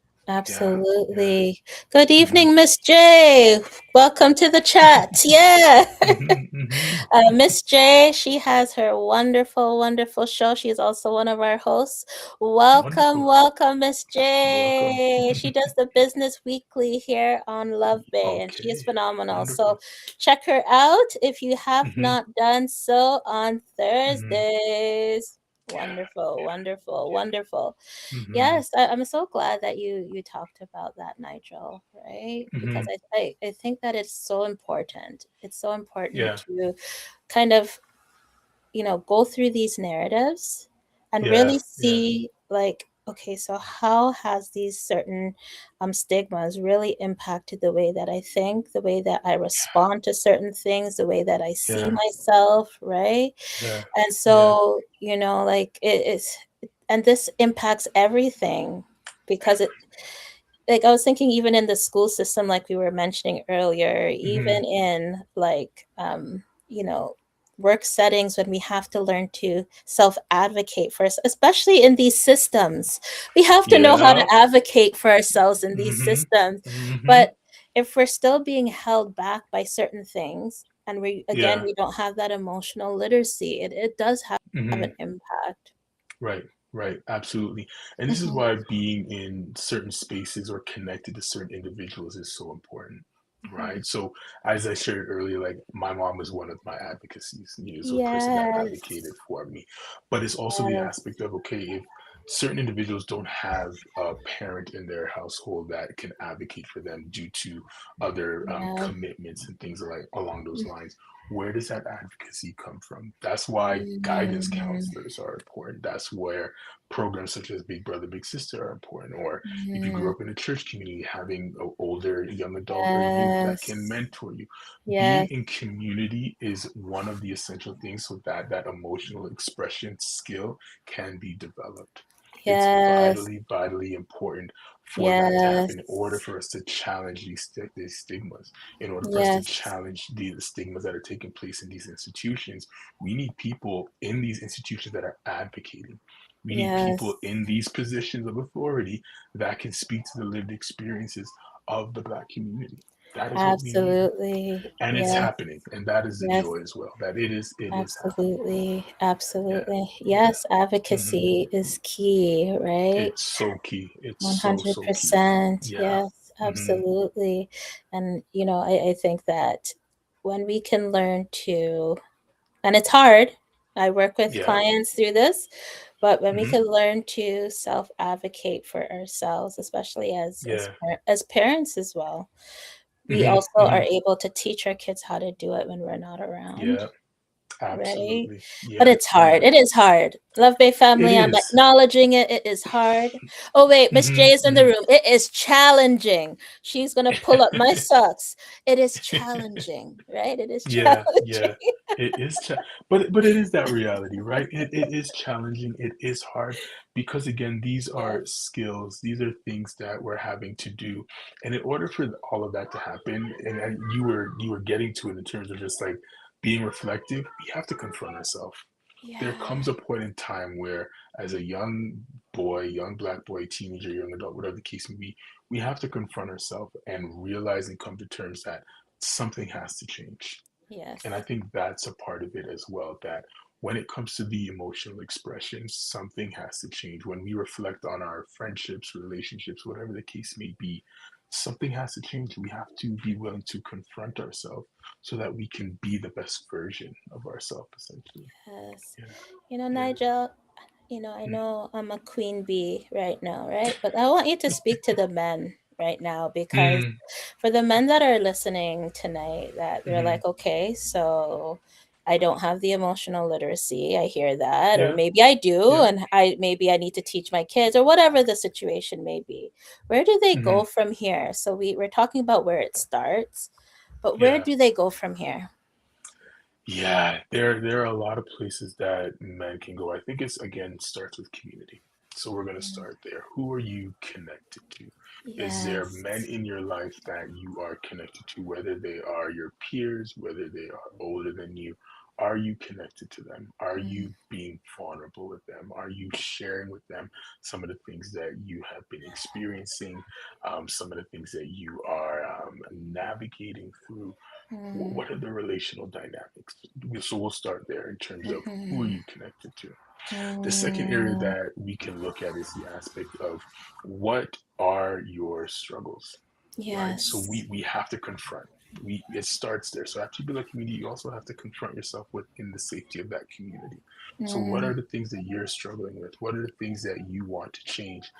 Yeah, yeah. Absolutely. Good Hmm. evening, Miss J. Welcome to the chat. Yeah. Hmm. Hmm. Miss J, she has her wonderful, wonderful show. She's also one of our hosts. Welcome, Wonderful. welcome, Miss Welcome. J. She does the Business Weekly here on Love Bay, and she is Okay. phenomenal. So Wonderful. check her out if you have Hmm. not done so on Hmm. Thursdays. Wonderful, wonderful, wonderful. Hmm. Yes, I'm so glad that you talked about that, Nigel, right? Because Hmm. I think that it's so important. It's so important Yeah. to kind of, go through these narratives and Yeah. really Yeah. see, like, okay, so how has these certain stigmas really impacted the way that I think, the way that I respond to certain things, the way that I see Yeah. myself, right? Yeah. And Yeah. so, like it is, and this impacts everything because it, like I was thinking, even in the school system, like we were mentioning earlier, Hmm. even in like, work settings when we have to learn to self advocate for us, especially in these systems, we have to know how to Yeah. advocate for ourselves in these Hmm. systems. Hmm. But if we're still being held back by certain things, and Yeah. we don't have that emotional literacy, it does have Hmm. an impact. Right, right, absolutely. And this is Mhm. why being in certain spaces or connected to certain individuals is so important, Mhm. right? So, as I shared earlier, like my mom was one of my advocacies, so a person that Yes. advocated for me. But it's also the Yes. aspect of, okay, certain individuals don't have a parent in their household that can advocate for them due to other Yeah. commitments and things like along those lines. Where does that advocacy come from? That's why guidance Mm, counselors are important. That's where programs such as Big Brother, Big Sister are important. Or if you grew mm, up in a church community, having an older young adult or youth that can yes. mentor you. Being Yes. in community is one of the essential things so that that emotional expression skill can be developed. It's Yes. vitally important for that to happen in order Yes. for us to challenge these stigmas, in order for us to Yes. challenge the stigmas that are taking place in these institutions. We need people in these institutions that are advocating. We need people Yes. in these positions of authority that can speak to the lived experiences of the Black community. That is what we need. Absolutely. And it's Yes. happening. And that is the Yes. joy as well, that it is happening. Absolutely. Yeah. Absolutely. Yeah. Yes, Hmm. advocacy is key, right? It's so key. It's so key. 100%. Yeah. Yes, Hmm. absolutely. And, I think that when we can learn to, and it's hard, I work with Yeah. clients through this, but when we Hmm. can learn to self advocate for ourselves, especially Yeah. as parents as well, we Hmm. also are Hmm. able to teach our kids how to do it when we're not around. Yeah. Right? Absolutely. But Yeah. it's hard. Yeah. It is hard. Love Bay It family, I'm is. acknowledging it. It is hard. Oh, wait, Miss Hmm. J is in the Hmm. room. It is challenging. She's going to pull up my socks. It is challenging, right? It is Yeah, challenging. yeah. It is, but it is that reality, right? It is challenging. It is hard because again, these are Yes. skills. These are things that we're having to do, and in order for all of that to happen, and you were getting to it in terms of just like being reflective. We have to confront ourselves. There Yeah. comes a point in time where, as a young boy, young Black boy, teenager, young adult, whatever the case may be, we have to confront ourselves and realize and come to terms that something has to change. And I Yes. think that's a part of it as well, that when it comes to the emotional expression, something has to change. When we reflect on our friendships, relationships, whatever the case may be, something has to change. We have to be willing to confront ourselves so that we can be the best version of ourselves, essentially. Yes. Yeah, yeah. Nigel, I Mm, know I'm a queen bee right now, right? But I want you to speak to the men right now because mm, for the men that are listening tonight, that they're mm, like, okay, so I don't have the emotional literacy. I hear that, or yeah, maybe I do, yeah. and I need to teach my kids, or whatever the situation may be. Where do they go Hmm. from here? So we're talking about where it starts, but where Yeah. do they go from here? Yeah, there are a lot of places that men can go. I think it's again starts with community. So we're going to Mm, start there. Who are you connected to? Is there yes. men in your life that you are connected to, whether they are your peers, whether they are older than you? Are you connected to them? Are Mm, you being vulnerable with them? Are you sharing with them some of the things that you have been experiencing, some of the things that you are navigating through? mm, What are the relational dynamics? So we'll start there in terms of who are mhm, you connected to. The second area mm. that we can look at is the aspect of what are your struggles, right? So Yes. we have to confront. It starts there. So after you build a community, you also have to confront yourself within the safety of that community. So what Mm, are the things that you're struggling with? What are the things that you want to change?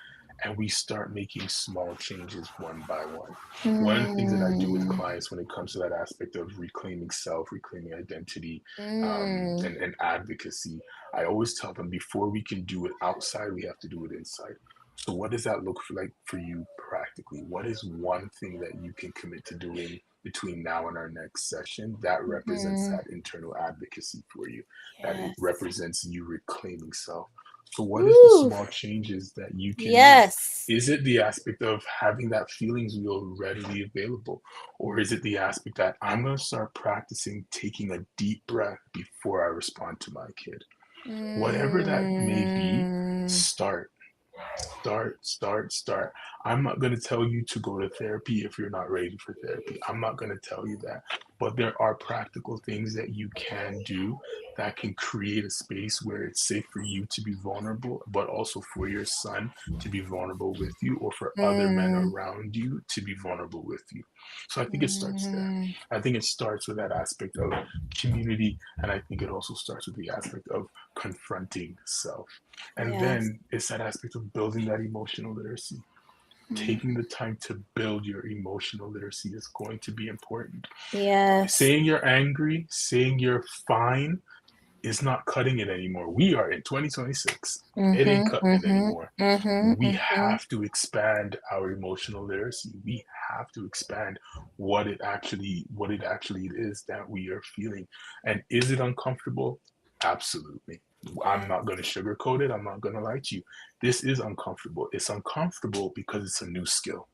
And we start making small changes one by one. One of the things that I do with mm, clients when it comes to that aspect of reclaiming self, reclaiming identity, mm, and advocacy, I always tell them before we can do it outside, we have to do it inside. So, what does that look like for you practically? What is one thing that you can commit to doing between now and our next session that represents mhm. that internal advocacy for you, that it Yes. represents you reclaiming self? So, what is the Woo! small changes that you can make? Yes. Is it the aspect of having that feelings wheel readily available? Or is it the aspect that I'm going to start practicing taking a deep breath before I respond to my kid? Whatever that may be, Mm, start. I'm not going to tell you to go to therapy if you're not ready for therapy. I'm not going to tell you that. but there are practical things that you can do that can create a space where it's safe for you to be vulnerable, but also for your son to be vulnerable with you, or for other men Mm, around you to be vulnerable with you. So I think it starts there. mm, I think it starts with that aspect of community, and I think it also starts with the aspect of confronting self. And yes. then it's that aspect of building that emotional literacy. Mm, Taking the time to build your emotional literacy is going to be important. yes. Saying you're angry, saying you're fine is not cutting it anymore. We are in 2026. It ain't Mm-hmm, cutting it mm-hmm, anymore. mm-hmm, We mm-hmm. have to expand our emotional literacy. We have to expand what it actually is that we are feeling. And is it uncomfortable? Absolutely. I'm Yeah. not going to sugarcoat it. I'm not going to lie to you. This is uncomfortable. It's uncomfortable because it's a new skill.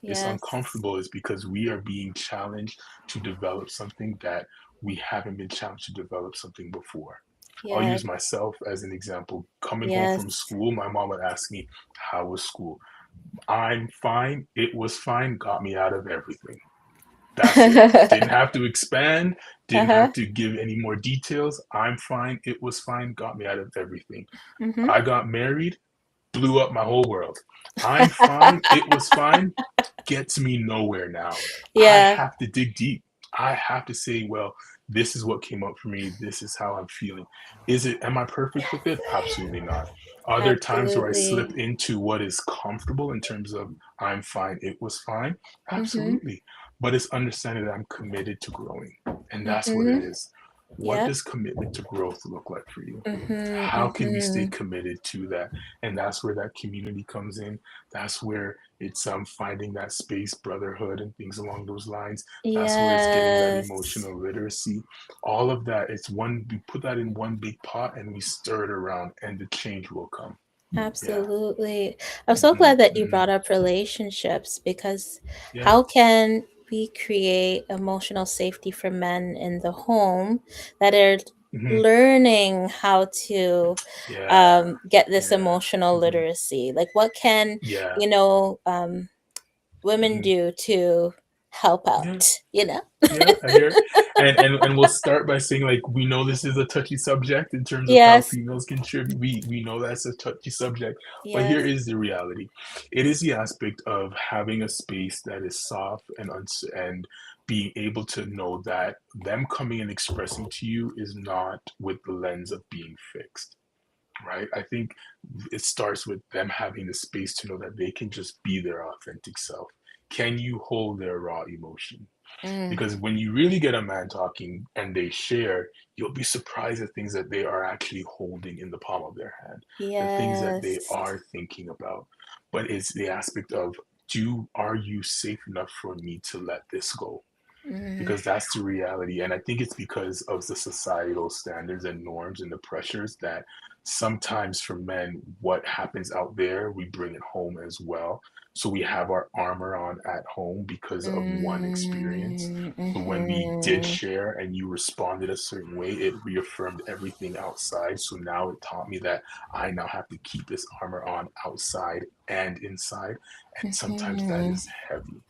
It's Yes. uncomfortable is because we are being challenged to develop something that we haven't been challenged to develop something before. I'll Yes. use myself as an example. Coming home from Yes. school, my mom would ask me, "How was school?" I'm fine. It was fine. Got me out of everything. That's it. Didn't have to expand, didn't Uh-huh. have to give any more details. I'm fine. It was fine. Got me out of everything. Mm-hmm. I got married, blew up my whole world. I'm fine. It was fine. Gets me nowhere now. I Yeah. have to dig deep. I have to say, well, this is what came up for me. This is how I'm feeling. Am I perfect with it? Absolutely not. Are there times where I slip Absolutely. into what is comfortable in terms of I'm fine, it was fine? Mm-hmm. Absolutely. But it's understanding that I'm committed to growing. And that's what it Mm-hmm. is. What Yep. does commitment to growth look like for you? Mm-hmm. How can we stay Mm-hmm. committed to that? And that's where that community comes in. That's where it's finding that space, brotherhood, and things along those lines. That's where it's getting that Yes. emotional literacy. All of that. It's one. We put that in one big pot and we stir it around, and the change will come. Yeah. Absolutely. I'm so Hmm. glad that you Hmm. brought up relationships because Yeah. how can we create emotional safety for men in the home that are Hmm. learning how to Yeah. get this Yeah. emotional Hmm. literacy? Like, what can, Yeah. you know, women Hmm. do to help Yeah. out, you know? Yeah, I hear. And we'll start by saying like we know this is a touchy subject in terms of how Yes. females contribute. We know that's a touchy subject, but here Yes. is the reality. It is the aspect of having a space that is soft and being able to know that them coming and expressing to you is not with the lens of being fixed. Right? I think it starts with them having the space to know that they can just be their authentic self. Can you hold their raw emotion? Mm. Because when you really get a man talking and they share, you'll be surprised at things that they are actually holding in the palm of their hand, the things that they Yes. are thinking about. But it's the aspect of, do are you safe enough for me to let this go? Mm. Because that's the reality. And I think it's because of the societal standards and norms and the pressures that sometimes for men, what happens out there, we bring it home as well. So we have our armor on at home because of one experience. Mm. But when we did Mm-hmm. share and you responded a certain way, it reaffirmed everything outside. So now it taught me that I now have to keep this armor on outside and inside. And sometimes that Mm-hmm. is heavy.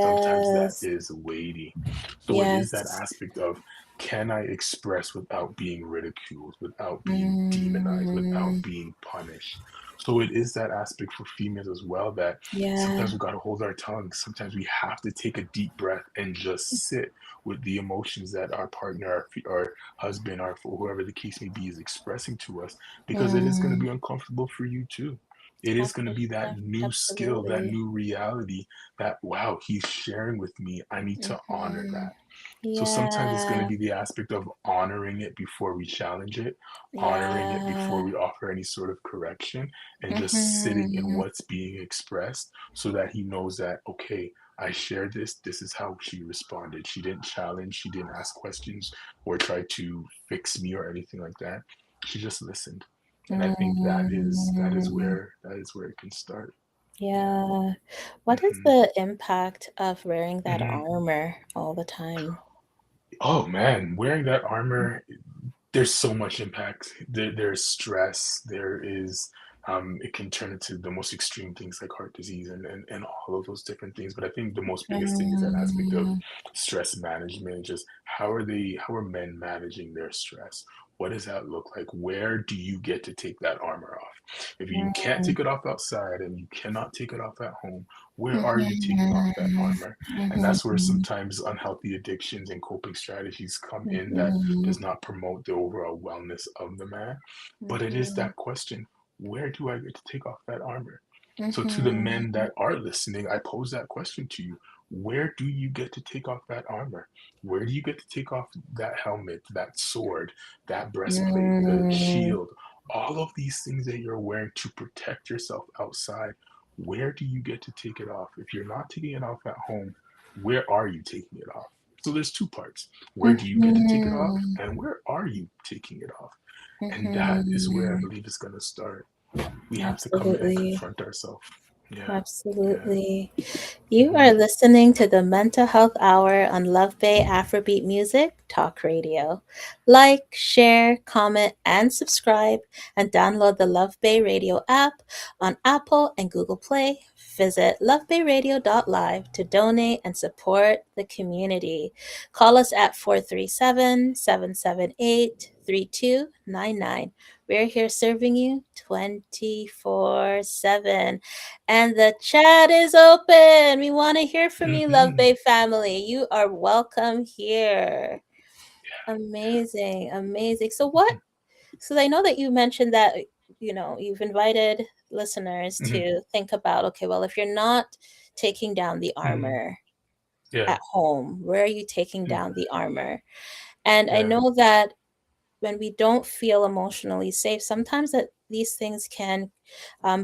Sometimes that Yes. is weighty. So it is that Yes. aspect of, can I express without being ridiculed, without being demonized, Mm. without being punished? So it is that aspect for females as well, that Yeah. sometimes we got to hold our tongues. Sometimes we have to take a deep breath and just sit with the emotions that our partner, our husband, our whoever the case may be, is expressing to us, because it is going to Mm. be uncomfortable for you too. It is going to be that new skill, that Absolutely. new reality, that wow, he's sharing with me. I need to honor Mm-hmm. that. So sometimes it's going to Yeah. be the aspect of honoring it before we challenge it, honoring it before Yeah. we offer any sort of correction, and just sitting in Mm-hmm. what's being expressed so that he knows that, okay, I shared this. This is how she responded. She didn't challenge, she didn't ask questions or try to fix me or anything like that. She just listened. And I think Mm-hmm. that is where it can start. Yeah. Yeah. What is Hmm. the impact of wearing that Hmm. armor all the time? Oh man, wearing that armor, there's so much impact. There's stress. There is It can turn into the most extreme things like heart disease and all of those different things. But I think the most biggest thing is that aspect of Mm, stress management. Just how are men managing their stress? What does that look like? Where do you get to take that armor off? If you can't mm, take it off outside and you cannot take it off at home, where are you taking off that mhm, armor? And that's where mhm, sometimes unhealthy addictions and coping strategies come in that mhm, does not promote the overall wellness of the man. But it is mhm, that question, where do I get to take off that armor? So to the men mhm. that are listening, I pose that question to you. Where do you get to take off that armor? Where do you get to take off that helmet, that sword, that breastplate, the Mm, shield, all of these things that you're wearing to protect yourself outside? Where do you get to take it off? If you're not taking it off at home, where are you taking it off? So there's two parts. Where do you get to take it off? mhm, And where are you taking it off? And that is where I mhm. believe it's going to start. We have to come and Absolutely. confront ourselves. Yeah, yeah. Absolutely. You Hmm. are listening to the Mental Health Hour on Love Bay Afrobeat Music Talk Radio. Like, share, comment, and subscribe, and download the Love Bay Radio app on Apple and Google Play. Visit lovebayradio.live to donate and support the community. Call us at 437-778-3299. We're here serving you 24/7. And the chat is open. We want to hear from you, Love Hmm. Bay family. You are welcome here. Amazing, amazing. So what? So I know that you mentioned that you've invited listeners Hmm. to think about, okay, well, if you're not taking down the Hmm. armor Yeah, at home, where are you taking mm, down the armor? And I yeah, know that when we don't feel emotionally safe, sometimes that these things can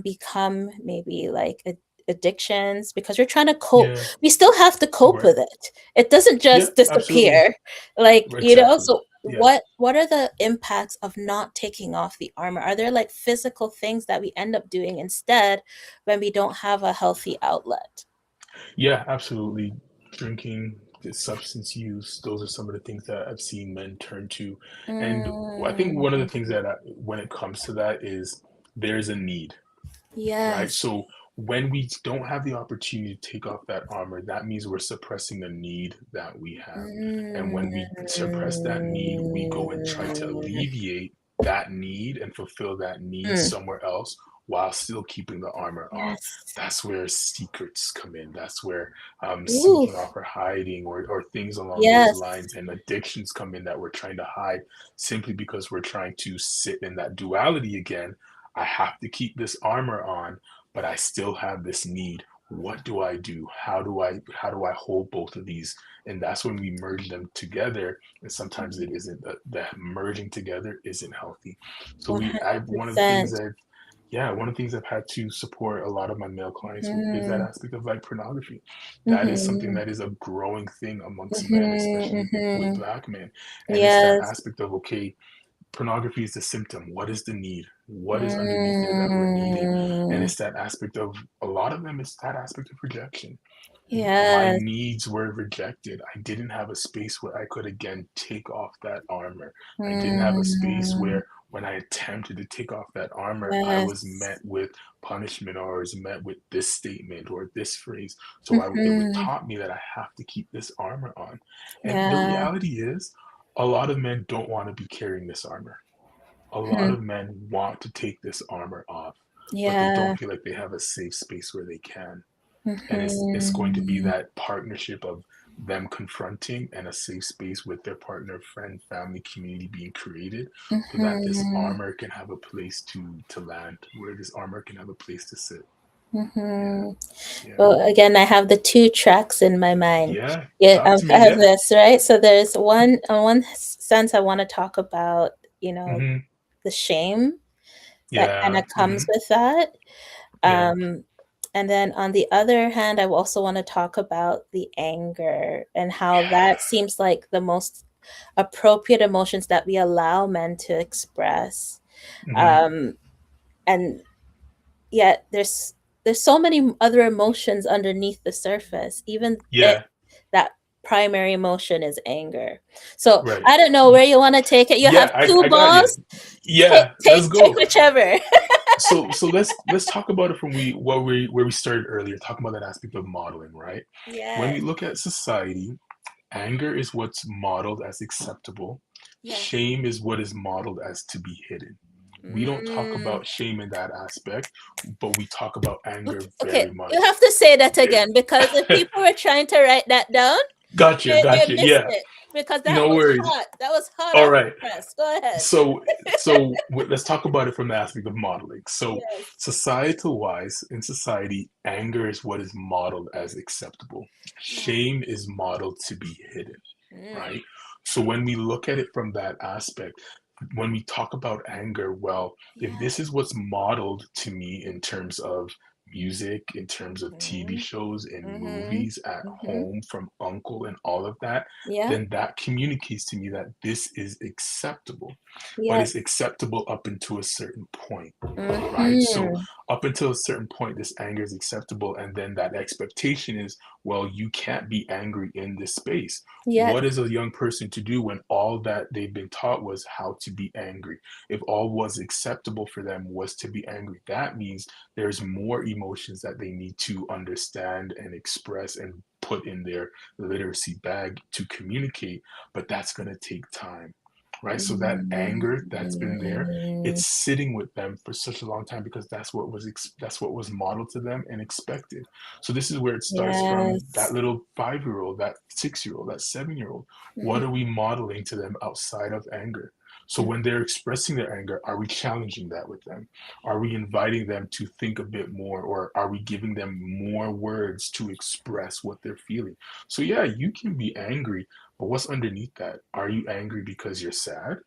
become maybe like addictions because we're trying to cope. yeah. We still have to cope Right. with it. It doesn't Yeah, just absolutely. disappear. Like, Exactly. so Yeah. what are the impacts of not taking off the armor? Are there like physical things that we end up doing instead when we don't have a healthy outlet? Yeah, absolutely. Drinking, the substance use, those are some of the things that I've seen men turn to. And I think one of the Mm, things that when it comes to that is there's a need. Right? yes. So when we don't have the opportunity to take off that armor, that means we're suppressing a need that we have. And when we suppress that need, we go and try to Mm, alleviate that need and fulfill that need mm, somewhere else while still keeping the armor on. yes. That's where secrets come in. That's where Ooh, sneaking off or hiding or things along those yes. lines and addictions come in that we're trying to hide simply because we're trying to sit in that duality again. I have to keep this armor on, but I still have this need. What do I do? How do I hold both of these? And that's when we merge them together. And sometimes it isn't that merging together isn't healthy. So I one of the things 100%. I've yeah, one of the things I've had to support a lot of my male clients with is that Mhm, aspect of like pornography. That is something mhm, that is a growing thing amongst men, mhm, especially with mhm. black men. And it's that Yes. aspect of, okay, pornography is the symptom. What is the need? What is underneath there that we're needing? And Mm, it's that aspect of a lot of them, it's that aspect of rejection. My yes. needs were rejected. I didn't have a space where I could again take off that armor. I didn't have a space Mm, where when I attempted to take off that armor, I was yes. met with punishment or I was met with this statement or this phrase. So it would Mhm. taught me that I have to keep this armor on. And the Yeah. reality is, a lot of men don't want to be carrying this armor. A lot Mhm. of men want to take this armor off, but they Yeah. don't feel like they have a safe space where they can. And it's going to be Mhm. that partnership of them confronting and a safe space with their partner, friend, family, community being created so that this Mhm. armor can have a place to land, where this armor can have a place to sit. Yeah, Mhm. yeah, Well, again, I have the two tracks in my mind. yeah. Yeah, Talk to I me. have Yeah. this, right? So there's one, on one sense, I want to talk about, Hmm. the shame that kind Yeah. of comes with that. Yeah. Um, and then on the other hand, I also want to talk about the anger and how that Yeah. seems like the most appropriate emotions that we allow men to express. Hmm. Um, and yet there's so many other emotions underneath the surface, even it Yeah. that primary emotion is anger. So Right. I don't know where you want to take it. You have Yeah. I two I got you. balls. take Yeah. take Let's take go. whichever. So let's talk about it from where we started earlier, talking about that aspect of modeling, right? When we Yes. look at society, anger is what's modeled as acceptable. Yes. Shame is what is modeled as to be hidden. We don't talk Mm. about shame in that aspect, but we talk about anger Okay, okay, very you much. have to say that again because if people were trying to write that down, Gotcha, they gotcha. missed Yeah, it because that no was worries. hot. That was hot All off the right. press. Go ahead. So let's talk about it from the aspect of modeling. So Yes. societal wise, in society, anger is what is modeled as acceptable. Yeah. Shame is modeled to be hidden, Mm. right? So when we look at it from that aspect, when we talk about anger, well, if Yeah. this is what's modeled to me in terms of music, in terms of TV Mm. shows and Mm-hmm. movies at Mm-hmm. home from uncle and all of that, Yeah. then that communicates to me that this is acceptable, but it's Yes. acceptable up until a certain point, right? So Mm-hmm. up until a certain point, this anger is acceptable, and then that expectation is, well, you can't be angry in this space. Yes. What is a young person to do when all that they've been taught was how to be angry? If all was acceptable for them was to be angry, that means there's more emotions that they need to understand and express and put in their literacy bag to communicate, but that's going to take time, right? So that anger that's been there, Mm. it's sitting with them for such a long time because that's what was modeled to them and expected. So this is where it starts from that Yes. little 5 year old, that 6 year old, that 7 year old. What Mm-hmm. are we modeling to them outside of anger? So when they're expressing their anger, are we challenging that with them? Are we inviting them to think a bit more, or are we giving them more words to express what they're feeling? So yeah, you can be angry, but what's underneath that? Are you angry because you're sad?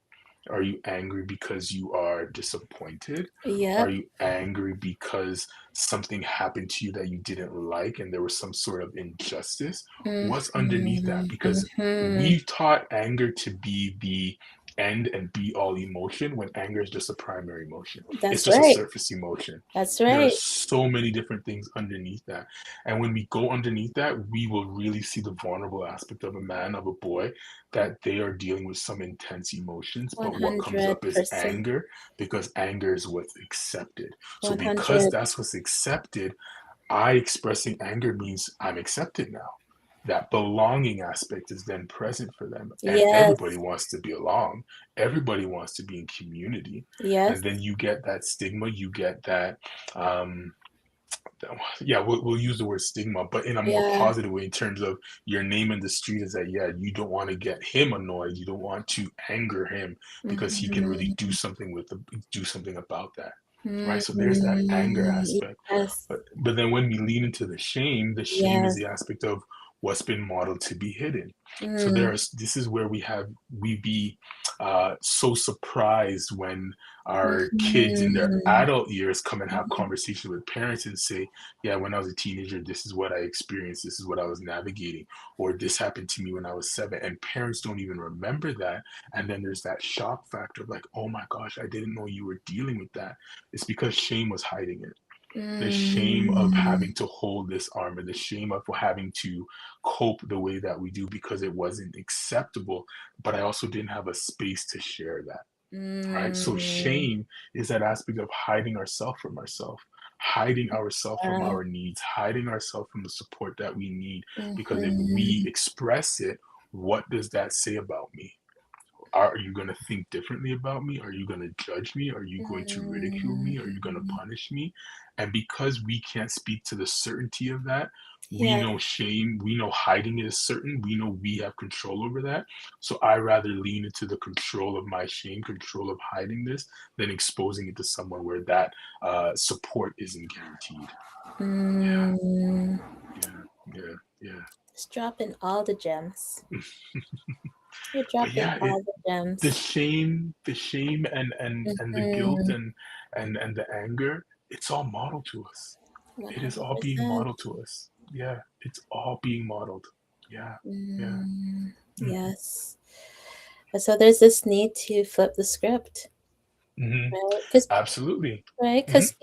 Are you angry because you are disappointed? Are Yep. you angry because something happened to you that you didn't like and there was some sort of injustice? What's underneath that? Mm-hmm. Because Mm-hmm. we've taught anger to be the end and be all emotion when anger is just a primary emotion. It's That's just a right. surface emotion. That's There are right. so many different things underneath that. And when we go underneath that, we will really see the vulnerable aspect of a man, of a boy, that they are dealing with some intense emotions, but what comes up is 100%. anger because anger is what's accepted. So because 100. that's what's accepted, I expressing anger means I'm accepted now. That belonging aspect is then present for them, and everybody Yes. wants to be along. Everybody wants to be in community, Yes. and then you get that stigma. You get that um, yeah, we'll use the word stigma, but in a more Yeah. positive way in terms of your name in the street is that, yeah, you don't want to get him annoyed. You don't want to anger him because he can really Mm-hmm. do something about that. Right. So there's that anger Mm-hmm. aspect. Yes. But then when we lean into the shame is Yes. the aspect of what's been modeled to be hidden. So Mm. this is where we be so surprised when our kids in their Mhm. adult years come and have Mhm. conversations with parents and say, yeah, when I was a teenager, this is what I experienced, this is what I was navigating, or this happened to me when I was 7, and parents don't even remember that. And then there's that shock factor of like, oh my gosh, I didn't know you were dealing with that. It's because shame was hiding it. The shame of having Mm. to hold this armor, the shame of having to cope the way that we do because it wasn't acceptable, but I also didn't have a space to share that. Right? So Mm. shame is that aspect of hiding ourselves from ourselves, hiding ourselves from Yeah. our needs, hiding ourselves from the support that we need. Because if we Mhm. express it, what does that say about me? Are you going to think differently about me? Are you going to judge me? Are you going to ridicule me? Are you going to Mm. punish me? And because we can't speak to the certainty of that, we Yes. know shame, we know hiding is certain, we know we have control over that. So I rather lean into the control of my shame, control of hiding this, than exposing it to someone where that support isn't guaranteed. Mm. Yeah, yeah, yeah, Just dropping all the gems. yeah. You're But dropping yeah, all the gems. the shame and the guilt Mhm. and the anger, it's all modeled to us. It is all being 100%. modeled to us. Yeah, it's all being modeled. Yeah, yeah. Mm. Hmm. Yes. And so there's this need to flip the script, Hmm. right? Because Absolutely. right? Hmm. Because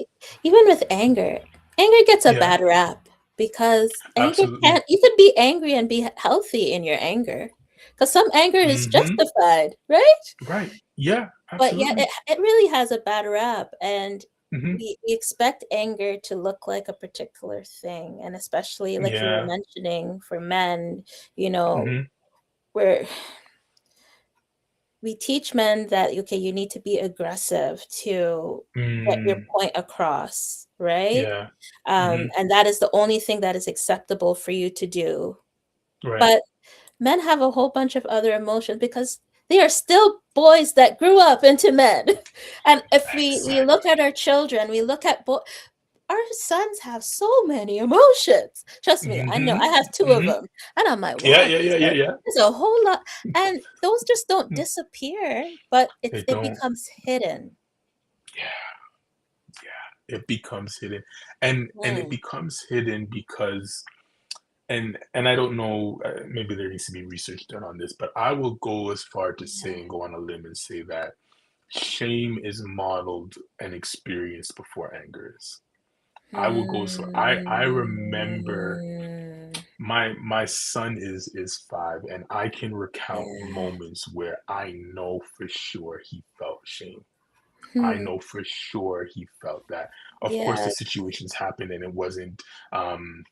even with anger, anger gets a Yeah, bad rap because anger absolutely. can't, you could be angry and be healthy in your anger. Because some anger is Hmm. justified, right? Right. Yeah, But yet absolutely. it really has a bad rap. And Mhm. we expect anger to look like a particular thing, and especially like you were Yeah. mentioning for men, you know, Mhm. where we teach men that okay, you need to be aggressive to get your Mm. point across, right? Yeah. Mhm. And that is the only thing that is acceptable for you to do. Right. But men have a whole bunch of other emotions because they are still boys that grew up into men. And if we look Exactly. at our children, we look at our sons have so many emotions. Trust me, I know. I Mhm. have two of Mhm. them, and I'm like, Yeah, wow, yeah, yeah, yeah, yeah. there's a whole lot, and those just don't Mm. disappear, but They it don't. becomes hidden. Yeah, yeah. It becomes hidden. And it Mm, becomes hidden because and I don't know, maybe there needs to be research done on this, but I will go as far to say yeah. and go on a limb and say that shame is modeled and experienced before anger is. I will go so I remember Hmm. my son is 5 and I can recount Yeah. moments where I know for sure he felt shame. I Hmm. know for sure he felt that. Of course, the Yeah. situations happened and it wasn't um,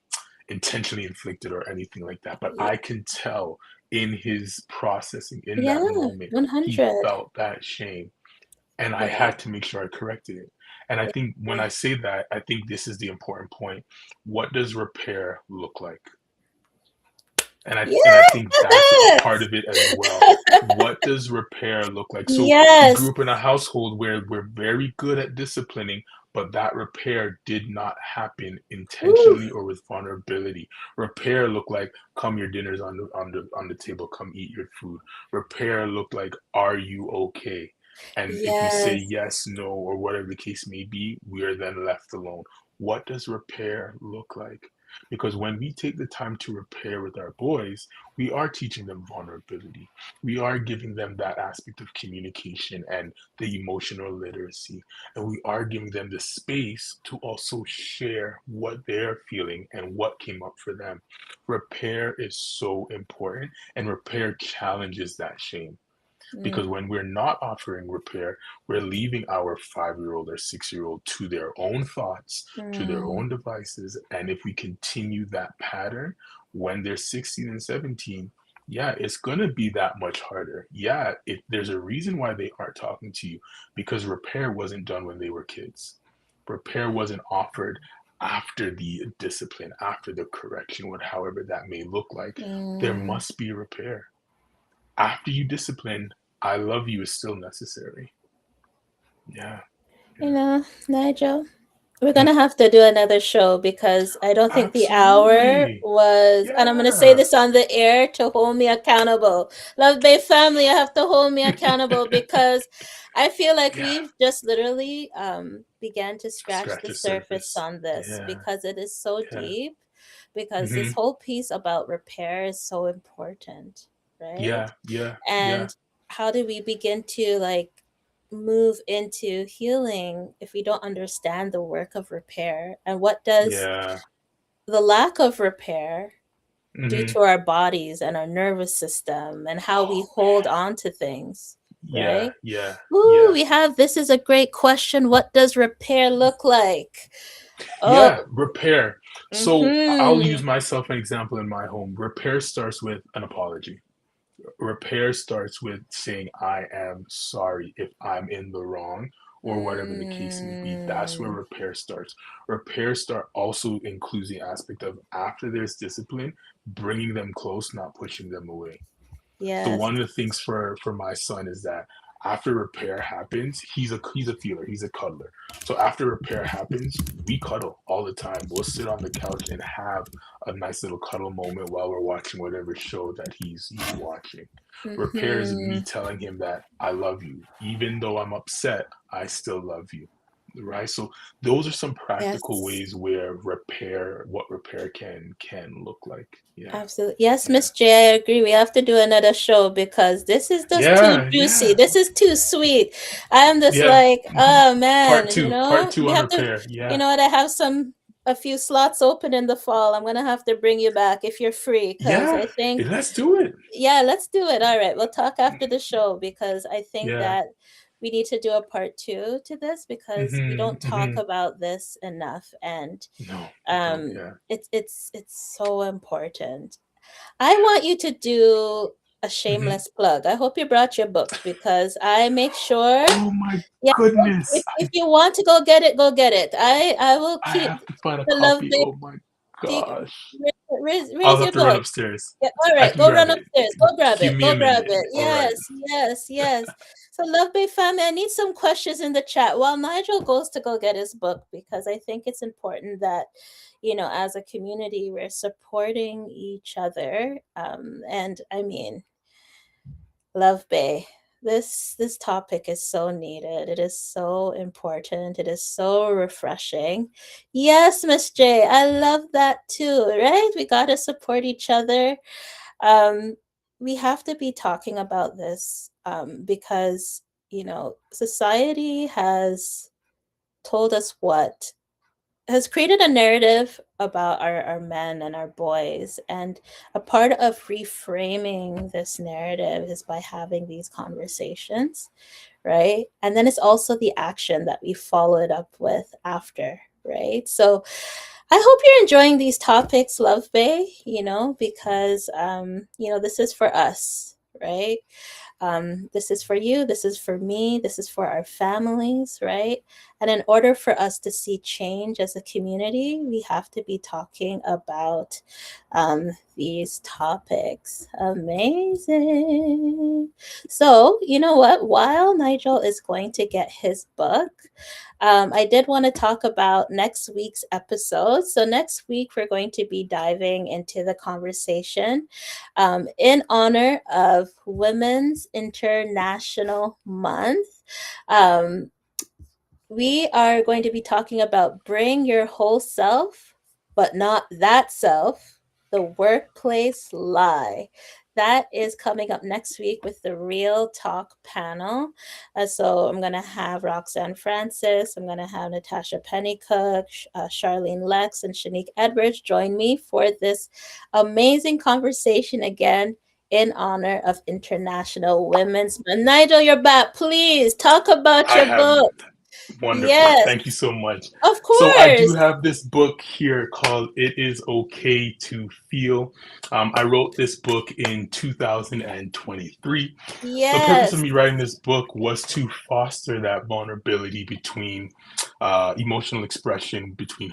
intentionally inflicted or anything like that, but Yeah. I can tell in his processing in Yeah. that moment, he 100. felt that shame. And I Yeah. had to make sure I corrected it. And I think when Yeah. I say that, I think this is the important point. What does repair look like? And I think that's a part Yes. of it as well. What does repair look like? So we grew Yes. up in a household where we're very good at disciplining, but that repair did not happen Ooh. intentionally or with vulnerability. Repair looked like come your dinner's on the table, come eat your food. Repair looked like are you okay? And if we say Yes. yes, no, or whatever the case may be, we are then left alone. What does repair look like? Because when we take the time to repair with our boys, we are teaching them vulnerability. We are giving them that aspect of communication and the emotional literacy. And we are giving them the space to also share what they're feeling and what came up for them. Repair is so important, and repair challenges that shame. Because Mm, when we're not offering repair, we're leaving our 5-year-old or 6-year-old to their own thoughts, to their mm, own devices. And if we continue that pattern when they're 16 and 17, yeah, it's going to be that much harder. Yeah, there's a reason why they aren't talking to you because repair wasn't done when they were kids. Repair wasn't offered after the discipline, after the correction, however that may look like. There mm. must be repair after you discipline, I love you is still necessary. Yeah, You yeah. know, Nigel, we're Mm, gonna have to do another show because I don't think the hour absolutely. was, and I'm gonna say Yeah. this on the air to hold me accountable. Love Bay family, you have to hold me accountable because I feel like Yeah. we've just literally began to scratch Scratch the the surface surface. on this Yeah. because it is so Yeah. deep. Because this Hmm. whole piece about repair is so important, right? Yeah. Yeah. Yeah. And how do we begin to like move into healing if we don't understand the work of repair, and what does Yeah. the lack of repair do Hmm. to our bodies and our nervous system and how we Oh hold man. on to things, Yeah. right? Yeah. Ooh, Yeah. we have this is a great question. What does repair look like? Oh, Yeah. Repair. So I'll use mm-hmm. myself an example in my home. Repair starts with an apology. Repair starts with saying I am sorry if I'm in the wrong or whatever the case may be. That's where Mm, repair starts. Repair start also includes the aspect of after there's discipline, bringing them close, not pushing them away. So yes. one of the things for my son is that after repair happens, he's a feeler, he's a cuddler. So after repair happens, we cuddle all the time. We'll sit on the couch and have a nice little cuddle moment while we're watching whatever show that he's watching. Repair is me Mm-hmm. telling him that I love you, even though I'm upset, I still love you. Right. So those are some practical Yes. ways where what repair can look like. Yeah. Absolutely. Yes, Yeah. Miss J, I agree. We have to do another show because this is just too Yeah. juicy. Yeah. This is too sweet. I am just Yeah. like, Mhm. oh Part man, two. Part two we on have to, repair. you Yeah. know what? I have a few slots open in the fall. I'm gonna have to bring you back if you're free because Yeah. I think, Let's do it. yeah, let's do it. All right, we'll talk after the show because I think Yeah. that we need to do a part two to this because we Mm-hmm. don't talk Mm-hmm. about this enough, and No, we don't. Yeah. it's so important. I want you to do a Mm-hmm. shameless plug. I hope you brought your book because I make sure. Oh my Yeah, goodness! if you want to go get it, go get it. I will I keep have to find a the love copy. big. Oh my gosh! Where's I'll have your to run book? upstairs. Yeah, all I right, can go grab run it. upstairs. Go grab Give it. me Go a grab minute. it. All right. Yes, yes, yes. So, Love Bay family, I need some questions in the chat while Nigel goes to go get his book because I think it's important that, as a community, we're supporting each other. And I mean, Love Bay. This topic is so needed. It is so important. It is so refreshing. Yes, Miss J, I love that too, right? We got to support each other. um, we have to be talking about this because society has told us what has created a narrative about our men and our boys, and a part of reframing this narrative is by having these conversations, right? And then it's also the action that we follow it up with after, right? So I hope you're enjoying these topics, Love Bay, because this is for us, right? This is for you, this is for me, this is for our families, right? And in order for us to see change as a community, we have to be talking about these topics. Amazing. So, you know what? While Nigel is going to get his book, I did want to talk about next week's episode. So, next week, we're going to be diving into the conversation in honor of Women's International Month. Um, we are going to be talking about bring your whole self, but not that self, the workplace lie. That is coming up next week with the Real Talk panel. So I'm going to have Roxanne Francis, I'm going to have Natasha Pennycook, Charlene Lex, and Shanique Edwards join me for this amazing conversation again in honor of International Women's Month. Nigel, you're back. Please talk about I your have book. Wonderful. Yes, Thank you so much. of So I do course. have this book here called It Is Okay to Feel. I wrote this book in 2023. The purpose of Yes. me writing this book was to foster that vulnerability between emotional expression between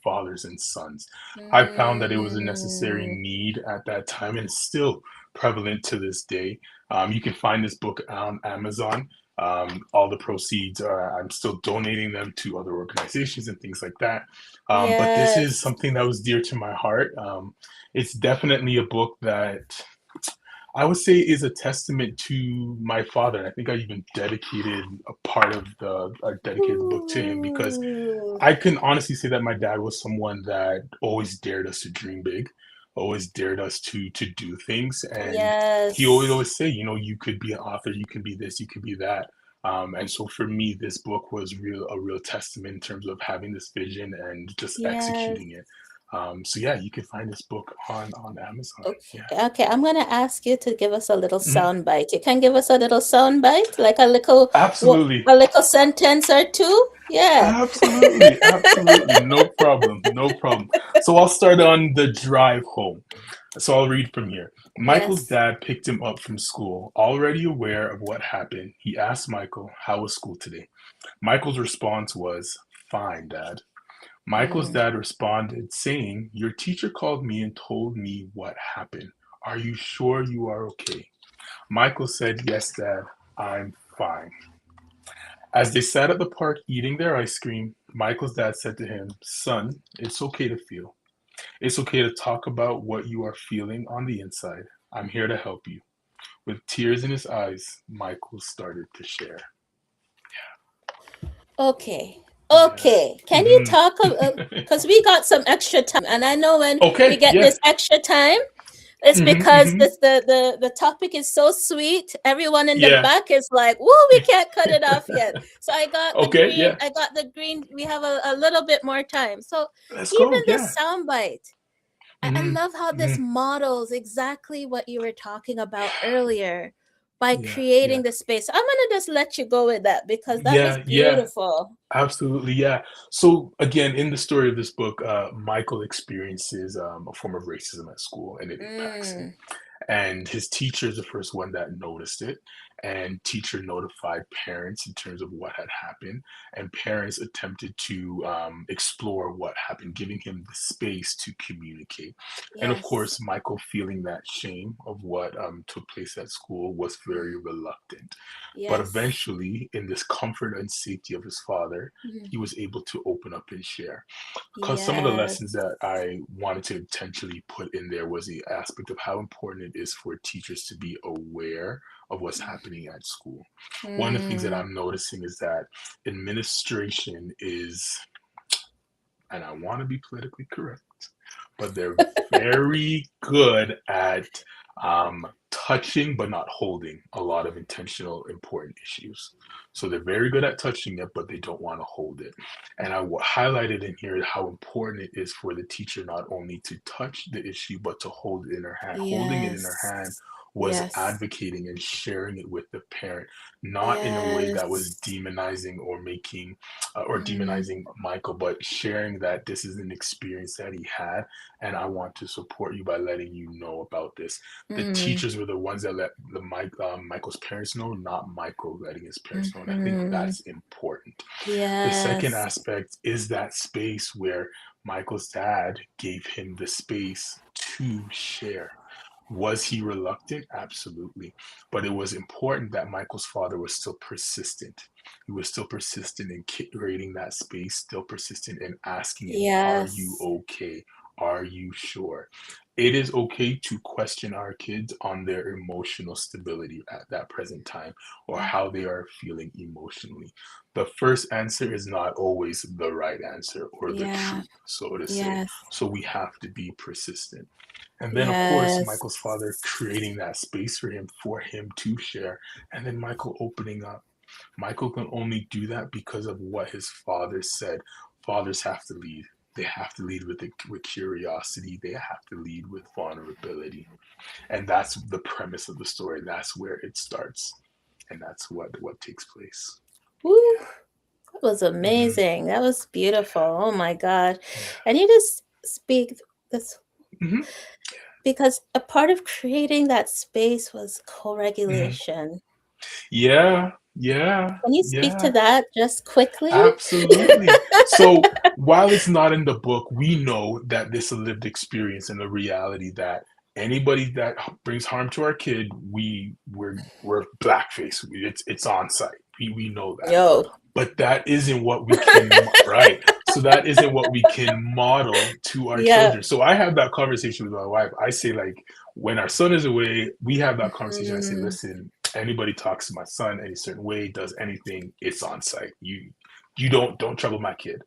fathers and sons. I found that it was a necessary Mm, need at that time, and it's still prevalent to this day. You can find this book on Amazon. All the proceeds are, I'm still donating them to other organizations and things like that. But this is yes. something that was dear to my heart. It's definitely a book that I would say is a testament to my father. I think I even dedicated a part of I dedicated the book to him because Ooh. I can honestly say that my dad was someone that always dared us to dream big, always dared us to do things, and he Yes. always say, you could be an author, you can be this, you could be that. And so for me, this book was a real testament in terms of having this vision and just Yes. executing it. So yeah, you can find this book on Amazon. Okay. Yeah. Okay. I'm gonna ask you to give us a little Mhm. sound bite. You can give us a little sound bite, like Absolutely. a little sentence or two. Yeah. Absolutely. Absolutely. No problem. No problem. So I'll start on the drive home. So I'll read from here. Michael's Yes. dad picked him up from school. Already aware of what happened, he asked Michael, "How was school today?" Michael's response was, "Fine, Dad." Michael's Mm. dad responded, saying, "Your teacher called me and told me what happened. Are you sure you are okay?" Michael said, "Yes, Dad, I'm fine." As they sat at the park eating their ice cream, Michael's dad said to him, "Son, it's okay to feel. It's okay to talk about what you are feeling on the inside. I'm here to help you." With tears in his eyes, Michael started to share. Okay. Yeah. Okay. Can you Hmm. talk? Because we got some extra time, and I know when we Okay. get Yeah. this extra time, it's Hmm. because Hmm. the topic is so sweet. Everyone in the Yeah. back is like, "Whoa, we can't cut it off yet." So I got the Okay. green. Yeah. I got the green. We have a little bit more time. So Let's even go. this Yeah. soundbite, I Hmm. love how this Hmm. models exactly what you were talking about earlier. by Yeah, yeah, creating the space. I'm gonna just let you go with that because that was yeah, yeah. beautiful. Absolutely, yeah. So again, in the story of this book, Michael experiences a form of racism at school, and it impacts him. Mm, And his teacher is the first one that noticed it, and teacher notified parents in terms of what had happened, and parents attempted to explore what happened, giving him the space to communicate. And of yes. course, Michael, feeling that shame of what took place at school, was very reluctant. But Yes. eventually, in this comfort and safety of his father, Mhm. he was able to open up and share. Because some of the Yes. lessons that I wanted to intentionally put in there was the aspect of how important it is for teachers to be aware of what's happening at school. One of the things that Mm, I'm noticing is that administration is, and I want to be politically correct, but they're very good at touching but not holding a lot of intentional important issues. So they're very good at touching it, but they don't want to hold it. And highlighted in here how important it is for the teacher not only to touch the issue, but to hold it in her hand. Holding it in her yes. hand was Yes. advocating and sharing it with the parent, not in a way that was Yes. demonizing or making or Mm, demonizing Michael, but sharing that this is an experience that he had, and I want to support you by letting you know about this. The mm, teachers were the ones that let Michael's parents know, not Michael letting his parents know, and I think mhm. that's important. The second Yes. aspect is that space where Michael's dad gave him the space to share. Was he reluctant? Absolutely. But it was important that Michael's father was still persistent. He was still persistent in creating that space, still persistent in asking him, are you Yes. okay? Are you sure? It is okay to question our kids on their emotional stability at that present time, or Mm, how they are feeling emotionally. The first answer is not always the right answer or the yeah. truth, so to say. Yes. So we have to be persistent. And then, of course, Yes. Michael's father creating that space for him to share, and then Michael opening up. Michael can only do that because of what his father said. Fathers have to lead. They have to lead with curiosity. They have to lead with vulnerability, and that's the premise of the story. That's where it starts, and that's what takes place. Woo. That was Hmm. amazing. That was beautiful. Oh my God. Yeah. And you just speak this Hmm. because a part of creating that space was Hmm. co-regulation. Yeah. Yeah. Can you speak to Yeah. that just quickly? Absolutely. So while it's not in the book, we know that this is a lived experience and a reality that anybody that brings harm to our kid, we're blackface. It's on site. We know that. Yo. But that isn't what we can, right? So that isn't what we can model to our Yeah. children. So I have that conversation with my wife. I say, like, when our son is away, we have that conversation. I say, Mhm. listen, anybody talks to my son any certain way, does anything, it's on site. You don't trouble my kid.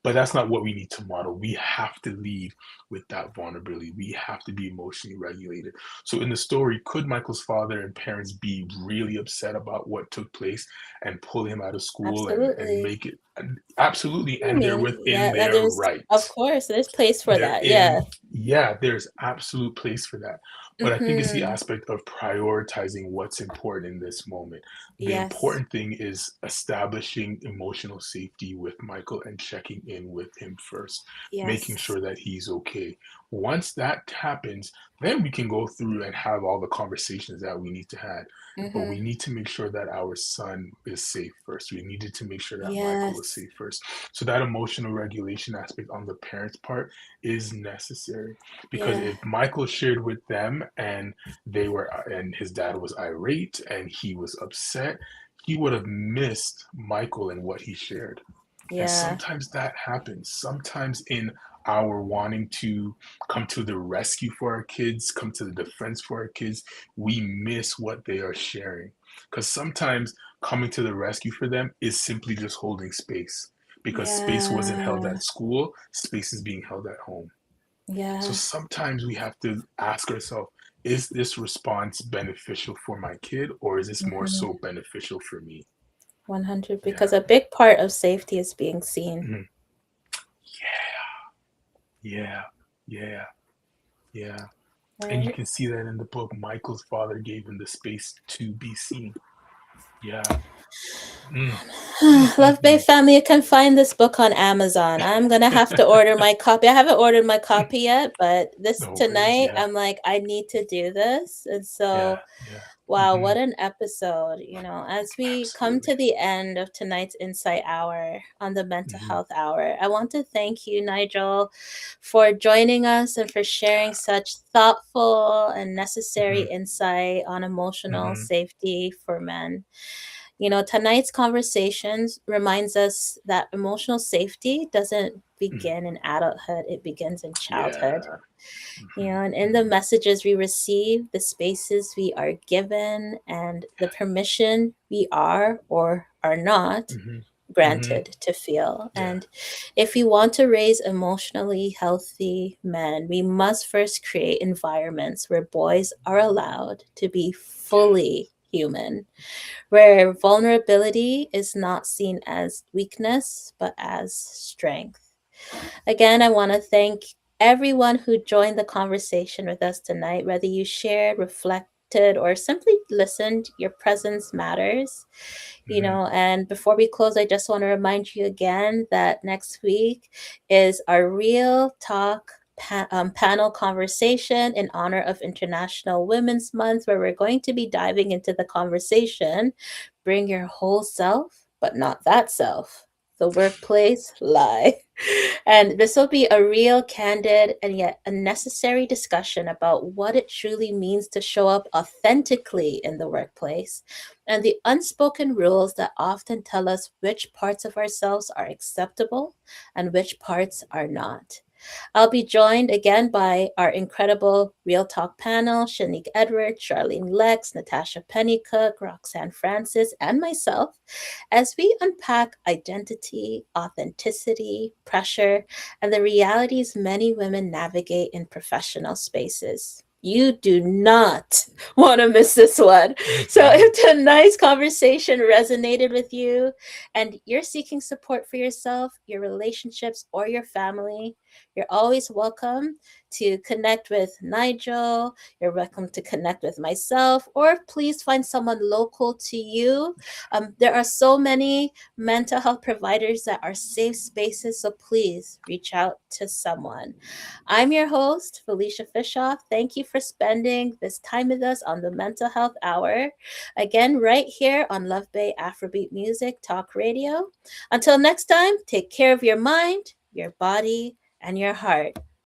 But that's not what we need to model. We have to lead with that vulnerability. We have to be emotionally regulated. So in the story, could Michael's father and parents be really upset about what took place and pull him out of school and Absolutely. make it? Absolutely, I and they're mean, within yeah, and their there's of rights. course there's place for They're that. Yeah. in, yeah, there's absolute place for that. But I think it's the Mhm. aspect of prioritizing what's important in this moment. The Yes. important thing is establishing emotional safety with Michael and checking in with him first, making Yes. sure that he's okay. Once that happens, then we can go through and have all the conversations that we need to have. But we Mhm. need to make sure that our son is safe first. We needed to make sure that Michael is Yes. safe first. So that emotional regulation aspect on the parents' part is necessary, because Yeah. if Michael shared with them and and his dad was irate and he was upset, he would have missed Michael and what he shared. And Yeah. sometimes that happens. Sometimes in our wanting to come to the rescue for our kids, come to the defense for our kids, we miss what they are sharing. Because sometimes coming to the rescue for them is simply just holding space. Because space wasn't held Yeah. at school, space is being held at home. So Yeah. sometimes we have to ask ourselves, is this response beneficial for my kid, or is this more Mhm. so beneficial for me? 100 Yeah. because a big part of safety is being seen. Mhm. Yeah. Yeah. Yeah. Yeah. And you right? can see that in the book. Michael's father gave him the space to be seen. Yeah. Mm. Love Bay Mm-mm-mm. Family, you can find this book on Amazon. I'm gonna have to order my copy. I haven't ordered my copy yet, but this No worries. tonight, Yeah. I'm like, I need to do this. And Yeah. so, Yeah. wow, Hmm. what an episode. As we come Absolutely. to the end of tonight's Insight Hour on the Mental Hmm. Health Hour, I want to thank you, Nigel, for joining us and for sharing such thoughtful and necessary Hmm. insight on emotional Hmm. safety for men. Tonight's conversations reminds us that emotional safety doesn't Hmm. begin in adulthood, it begins in childhood. Yeah. Hmm. And in the Hmm. messages we receive, the spaces we are given, and the permission we are or are not Hmm. Hmm. granted to feel. Yeah. And if we want to raise emotionally healthy men, we must first create environments where boys are allowed to be fully human, where vulnerability is not seen as weakness, but as strength. Again, I want to thank everyone who joined the conversation with us tonight, whether you shared, reflected, or simply listened. Your presence matters. Hmm. And before we close, I just want to remind you again that next week is our Real Talk panel conversation in honor of International Women's Month, where we're going to be diving into the conversation. Bring your whole self, but not that self. The workplace lie. And this will be a real, candid, and yet a necessary discussion about what it truly means to show up authentically in the workplace and the unspoken rules that often tell us which parts of ourselves are acceptable and which parts are not. I'll be joined again by our incredible Real Talk panel, Shanique Edwards, Charlene Lex, Natasha Pennycook, Roxanne Francis, and myself, as we unpack identity, authenticity, pressure, and the realities many women navigate in professional spaces. You do not want to miss this one. So, Hmm. if tonight's conversation resonated with you and you're seeking support for yourself, your relationships, or your family, you're always welcome to connect with Nigel. You're welcome to connect with myself, or please find someone local to you. There are so many mental health providers that are safe spaces, so please reach out to someone. I'm your host, Felicia Fishoff. Thank you for spending this time with us on the Mental Health Hour. Again, right here on Love Bay Afrobeat Music Talk Radio. Until next time, take care of your mind, your body, and your heart.